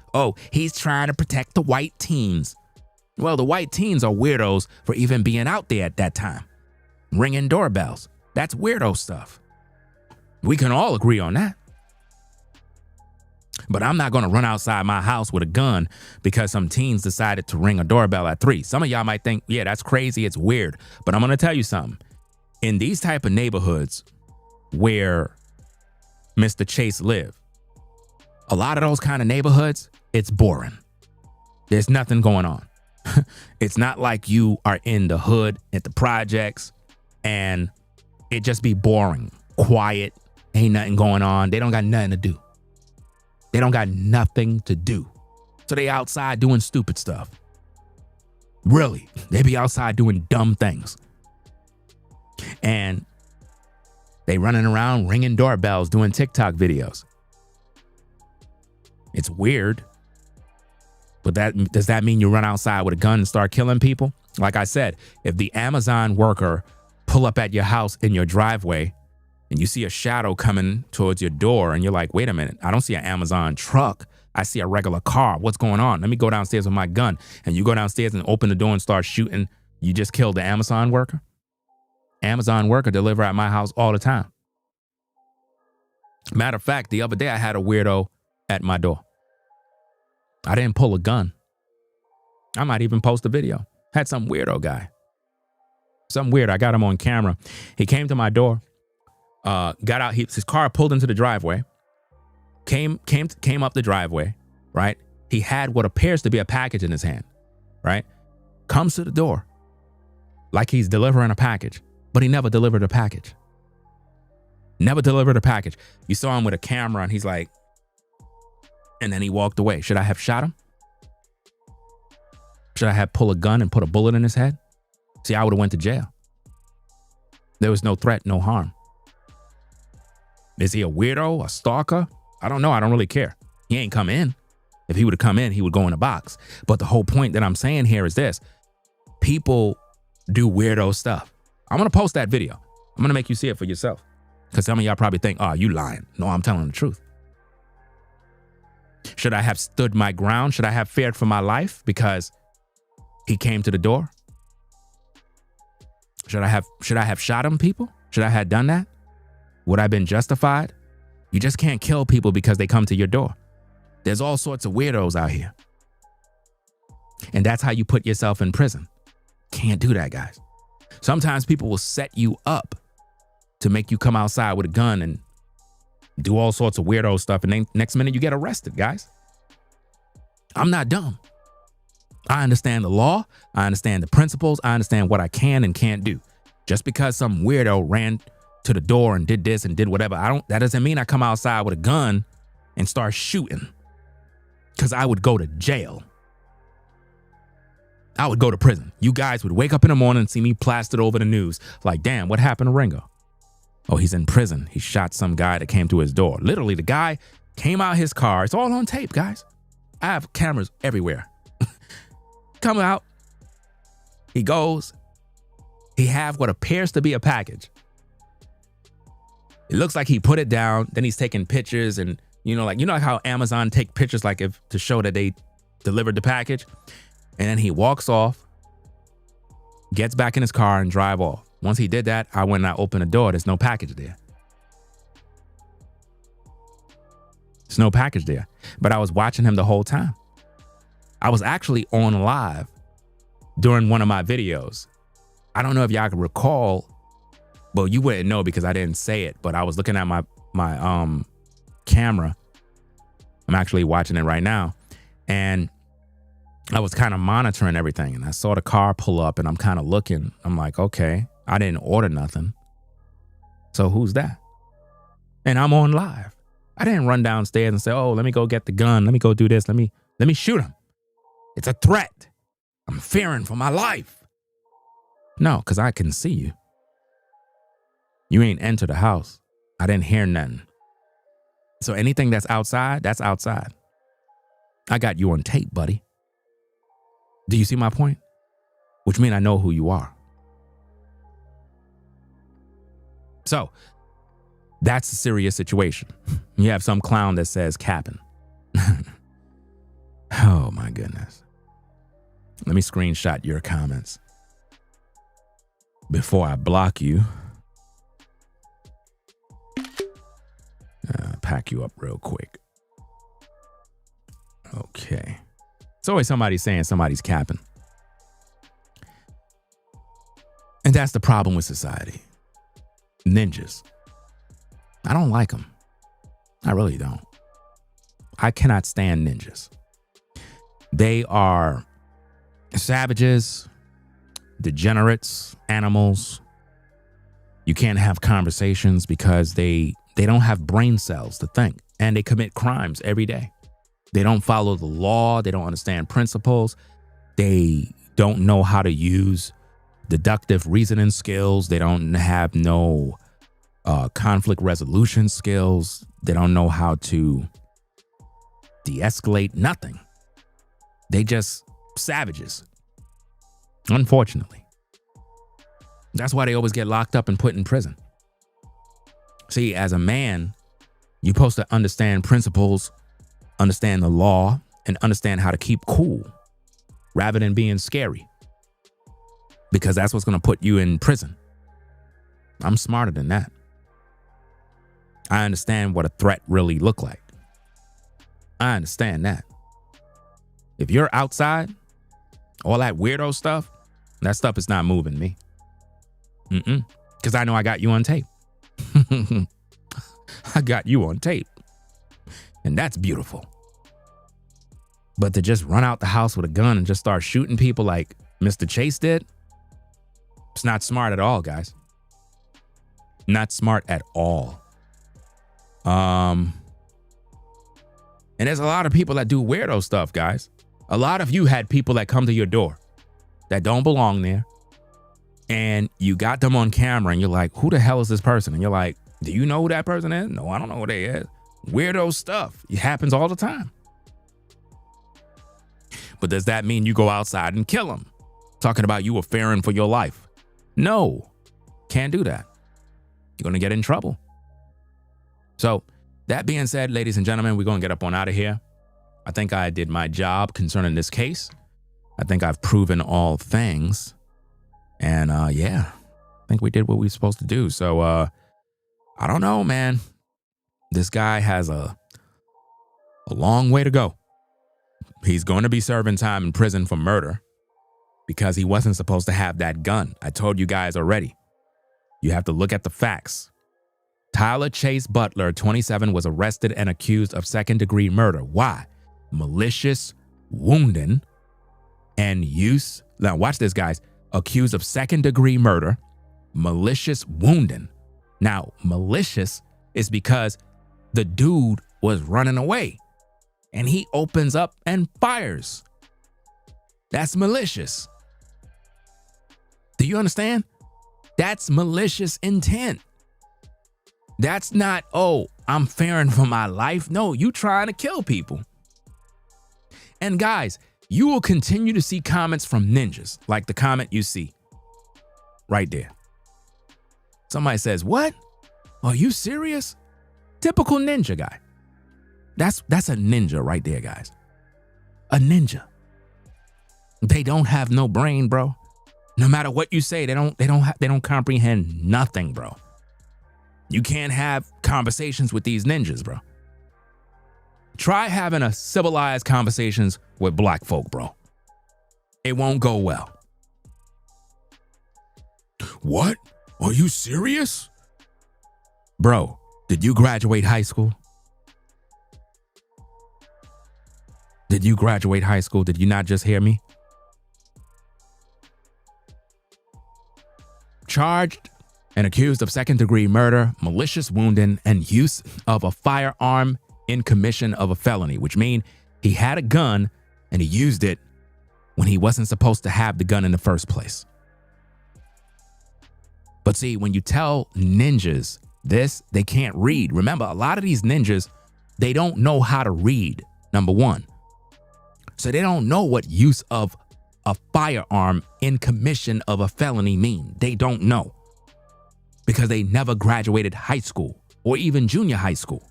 he's trying to protect the white teens. Well, the white teens are weirdos for even being out there at that time. Ringing doorbells. That's weirdo stuff. We can all agree on that. But I'm not going to run outside my house with a gun because some teens decided to ring a doorbell at 3. Some of y'all might think, yeah, that's crazy. It's weird. But I'm going to tell you something. In these type of neighborhoods where Mr. Chase lived, a lot of those kind of neighborhoods, it's boring. There's nothing going on. It's not like you are in the hood at the projects and it just be boring, quiet, ain't nothing going on. They don't got nothing to do. They don't got nothing to do. So they outside doing stupid stuff. Really, they be outside doing dumb things. And they running around ringing doorbells, doing TikTok videos. It's weird. But does that mean you run outside with a gun and start killing people? Like I said, if the Amazon worker pull up at your house in your driveway and you see a shadow coming towards your door and you're like, wait a minute, I don't see an Amazon truck. I see a regular car. What's going on? Let me go downstairs with my gun. And you go downstairs and open the door and start shooting. You just killed the Amazon worker? Amazon worker deliver at my house all the time. Matter of fact, the other day I had a weirdo at my door. I didn't pull a gun. I might even post a video. Had some weirdo guy. Some weird. I got him on camera. He came to my door. Got out. His car pulled into the driveway. Came up the driveway. Right. He had what appears to be a package in his hand. Right. Comes to the door like he's delivering a package, but he never delivered a package. Never delivered a package. You saw him with a camera and he's like, and then he walked away. Should I have shot him? Should I have pulled a gun and put a bullet in his head? See, I would have went to jail. There was no threat, no harm. Is he a weirdo, a stalker? I don't know. I don't really care. He ain't come in. If he would have come in, he would go in a box. But the whole point that I'm saying here is this. People do weirdo stuff. I'm going to post that video. I'm going to make you see it for yourself. Because some of y'all probably think, oh, you lying. No, I'm telling the truth. Should I have stood my ground? Should I have feared for my life because he came to the door? Should I have shot him, people? Should I have done that? Would I have been justified? You just can't kill people because they come to your door. There's all sorts of weirdos out here. And that's how you put yourself in prison. Can't do that, guys. Sometimes people will set you up to make you come outside with a gun and do all sorts of weirdo stuff, and then next minute you get arrested, guys. I'm not dumb. I understand the law. I understand the principles. I understand what I can and can't do. Just because some weirdo ran to the door and did this and did whatever, that doesn't mean I come outside with a gun and start shooting. Because I would go to jail. I would go to prison. You guys would wake up in the morning and see me plastered over the news. Like, damn, what happened to Ringo? Oh, he's in prison. He shot some guy that came to his door. Literally, the guy came out his car. It's all on tape, guys. I have cameras everywhere. Come out. He goes. He have what appears to be a package. It looks like he put it down. Then he's taking pictures and, you know how Amazon take pictures like if to show that they delivered the package. And then he walks off, gets back in his car and drive off. Once he did that, I went and I opened the door. There's no package there. There's no package there. But I was watching him the whole time. I was actually on live during one of my videos. I don't know if y'all can recall Well, you wouldn't know because I didn't say it, but I was looking at my camera. I'm actually watching it right now. And I was kind of monitoring everything. And I saw the car pull up and I'm kind of looking. I'm like, okay, I didn't order nothing. So who's that? And I'm on live. I didn't run downstairs and say, oh, let me go get the gun. Let me go do this. Let me shoot him. It's a threat. I'm fearing for my life. No, because I can see you. You ain't entered the house. I didn't hear nothing. So anything that's outside, that's outside. I got you on tape, buddy. Do you see my point? Which means I know who you are. So that's a serious situation. You have some clown that says capping. Oh my goodness. Let me screenshot your comments before I block you. Pack you up real quick. Okay. It's always somebody saying somebody's capping. And that's the problem with society. Ninjas. I don't like them. I really don't. I cannot stand ninjas. They are savages, degenerates, animals. You can't have conversations because they don't have brain cells to think, and they commit crimes every day. They don't follow the law. They don't understand principles. They don't know how to use deductive reasoning skills. They don't have no conflict resolution skills. They don't know how to de-escalate, nothing. They just savages, unfortunately. That's why they always get locked up and put in prison. See, as a man, you're supposed to understand principles, understand the law, and understand how to keep cool rather than being scary, because that's what's going to put you in prison. I'm smarter than that. I understand what a threat really look like. I understand that. If you're outside, all that weirdo stuff, that stuff is not moving me. Because I know I got you on tape. I got you on tape. And that's beautiful. But to just run out the house with a gun and just start shooting people like Mr. Chase did, it's not smart at all, guys. Not smart at all. And there's a lot of people that do weirdo stuff, guys. A lot of you had people that come to your door that don't belong there. And you got them on camera and you're like, who the hell is this person? And you're like, do you know who that person is? No, I don't know who they is. Weirdo stuff. It happens all the time. But does that mean you go outside and kill them? Talking about you were fearing for your life. No, can't do that. You're going to get in trouble. So that being said, ladies and gentlemen, we're going to get up on out of here. I think I did my job concerning this case. I think I've proven all things. And yeah, I think we did what we were supposed to do. So I don't know, man. This guy has a long way to go. He's going to be serving time in prison for murder because he wasn't supposed to have that gun. I told you guys already. You have to look at the facts. Tyler Chase Butler, 27, was arrested and accused of second-degree murder. Why? Malicious wounding and use. Now, watch this, guys. Accused of second-degree murder, malicious wounding. Now, malicious is because the dude was running away and he opens up and fires. That's malicious. Do you understand? That's malicious intent. That's not, oh, I'm fearing for my life. No, you trying to kill people. And guys, you will continue to see comments from ninjas, like the comment you see right there. Somebody says, what? Are you serious? Typical ninja guy. That's a ninja right there, guys. A ninja. They don't have no brain, bro. No matter what you say, they don't comprehend nothing, bro. You can't have conversations with these ninjas, bro. Try having a civilized conversations with black folk, bro. It won't go well. What? Are you serious? Bro, did you graduate high school? Did you graduate high school? Did you not just hear me? Charged and accused of second-degree murder, malicious wounding, and use of a firearm in commission of a felony, which means he had a gun and he used it when he wasn't supposed to have the gun in the first place. But see, when you tell ninjas this, they can't read. Remember, a lot of these ninjas, they don't know how to read, number one. So they don't know what use of a firearm in commission of a felony mean. They don't know because they never graduated high school or even junior high school.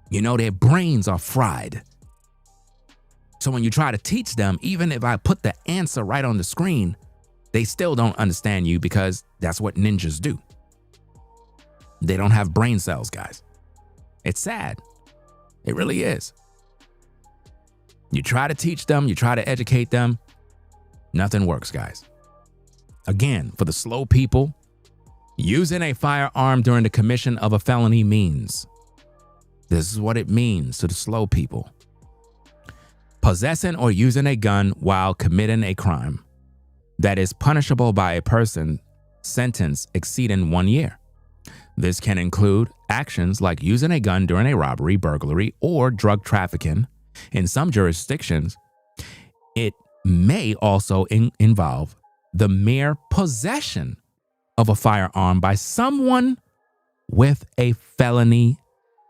You know, their brains are fried. So when you try to teach them, even if I put the answer right on the screen, they still don't understand you because that's what ninjas do. They don't have brain cells, guys. It's sad. It really is. You try to teach them, you try to educate them, nothing works, guys. Again, for the slow people, using a firearm during the commission of a felony means, this is what it means to the slow people. Possessing or using a gun while committing a crime that is punishable by a person sentence exceeding 1 year. This can include actions like using a gun during a robbery, burglary, or drug trafficking. In some jurisdictions, it may also involve the mere possession of a firearm by someone with a felony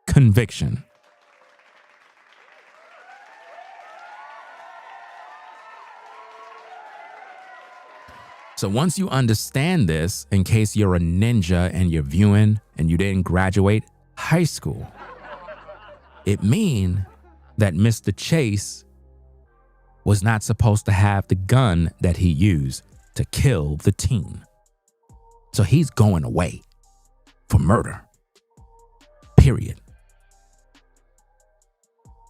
conviction. So once you understand this, in case you're a ninja and you're viewing and you didn't graduate high school, it means that Mr. Chase was not supposed to have the gun that he used to kill the teen. So he's going away for murder. Period.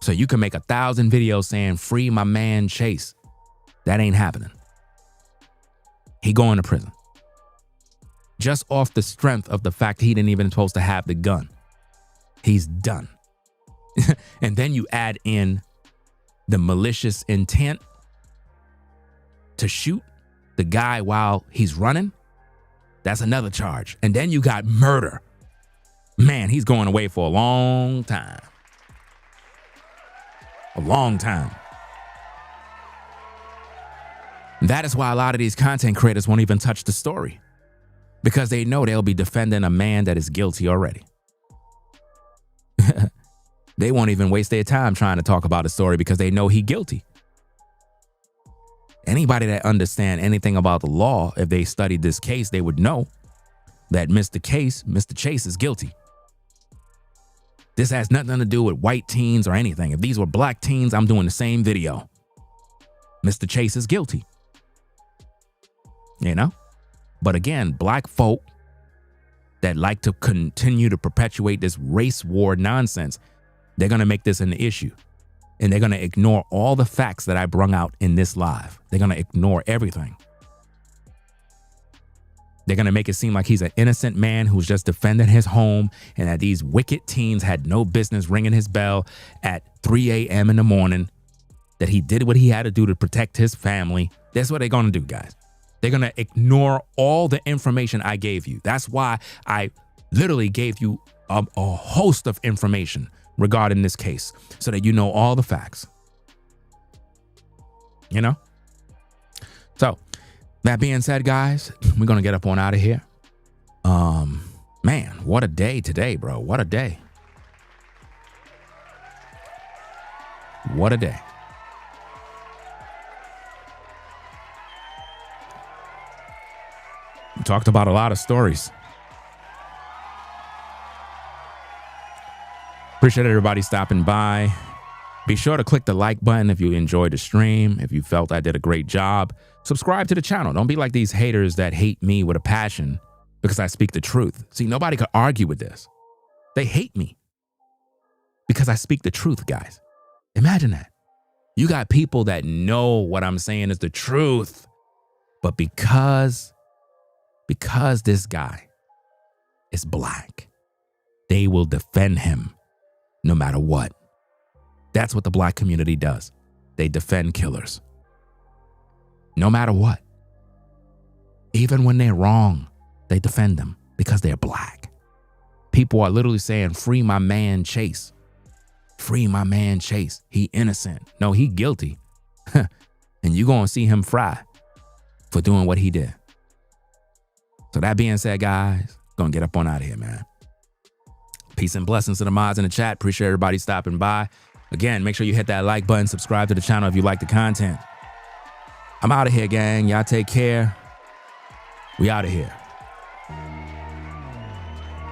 So you can make 1,000 videos saying, free my man Chase. That ain't happening. He going to prison. Just off the strength of the fact he didn't even supposed to have the gun. He's done. And then you add in the malicious intent to shoot the guy while he's running. That's another charge. And then you got murder. Man, he's going away for a long time. A long time. That is why a lot of these content creators won't even touch the story, because they know they'll be defending a man that is guilty already. They won't even waste their time trying to talk about a story because they know he's guilty. Anybody that understands anything about the law, if they studied this case, they would know that Mr. Chase is guilty. This has nothing to do with white teens or anything. If these were black teens, I'm doing the same video. Mr. Chase is guilty. You know? But again, black folk that like to continue to perpetuate this race war nonsense, they're going to make this an issue. And they're going to ignore all the facts that I brung out in this live. They're going to ignore everything. They're going to make it seem like he's an innocent man who's just defending his home and that these wicked teens had no business ringing his bell at 3 a.m. in the morning, that he did what he had to do to protect his family. That's what they're going to do, guys. They're going to ignore all the information I gave you. That's why I literally gave you a host of information regarding this case so that you know all the facts. You know? So, that being said, guys, we're going to get up on out of here. Man, what a day today, bro. What a day. What a day. We talked about a lot of stories. Appreciate everybody stopping by. Be sure to click the like button if you enjoyed the stream, if you felt I did a great job. Subscribe to the channel. Don't be like these haters that hate me with a passion because I speak the truth. See, nobody could argue with this. They hate me because I speak the truth, guys. Imagine that. You got people that know what I'm saying is the truth, but because because this guy is black, they will defend him no matter what. That's what the black community does. They defend killers no matter what. Even when they're wrong, they defend them because they're black. People are literally saying, free my man Chase. Free my man Chase. He innocent. No, he guilty. And you're going to see him fry for doing what he did. So that being said, guys, gonna get up on out of here, man. Peace and blessings to the mods in the chat. Appreciate everybody stopping by. Again, make sure you hit that like button, subscribe to the channel if you like the content. I'm out of here, gang. Y'all take care. We out of here.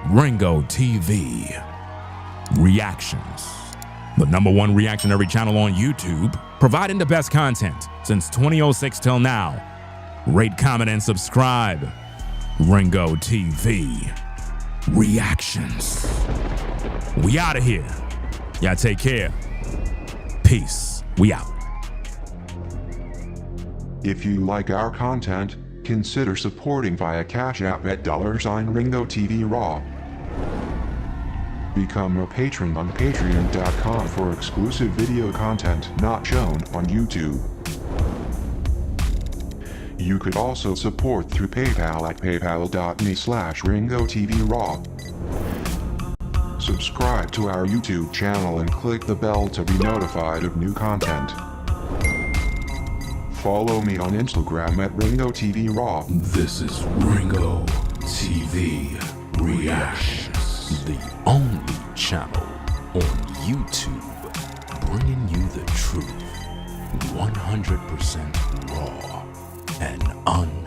Ringo TV Reactions, the #1 reactionary channel on YouTube, providing the best content since 2006 till now. Rate, comment, and subscribe. Ringo TV Reactions. We out of here. Y'all take care. Peace. We out. If you like our content, consider supporting via Cash App at $Ringo TV Raw. Become a patron on patreon.com for exclusive video content not shown on YouTube. You could also support through PayPal at paypal.me/Ringo TV Raw. Subscribe to our YouTube channel and click the bell to be notified of new content. Follow me on Instagram at Ringo TV Raw. This is Ringo TV Reactions, the only channel on YouTube bringing you the truth 100% raw and uncut.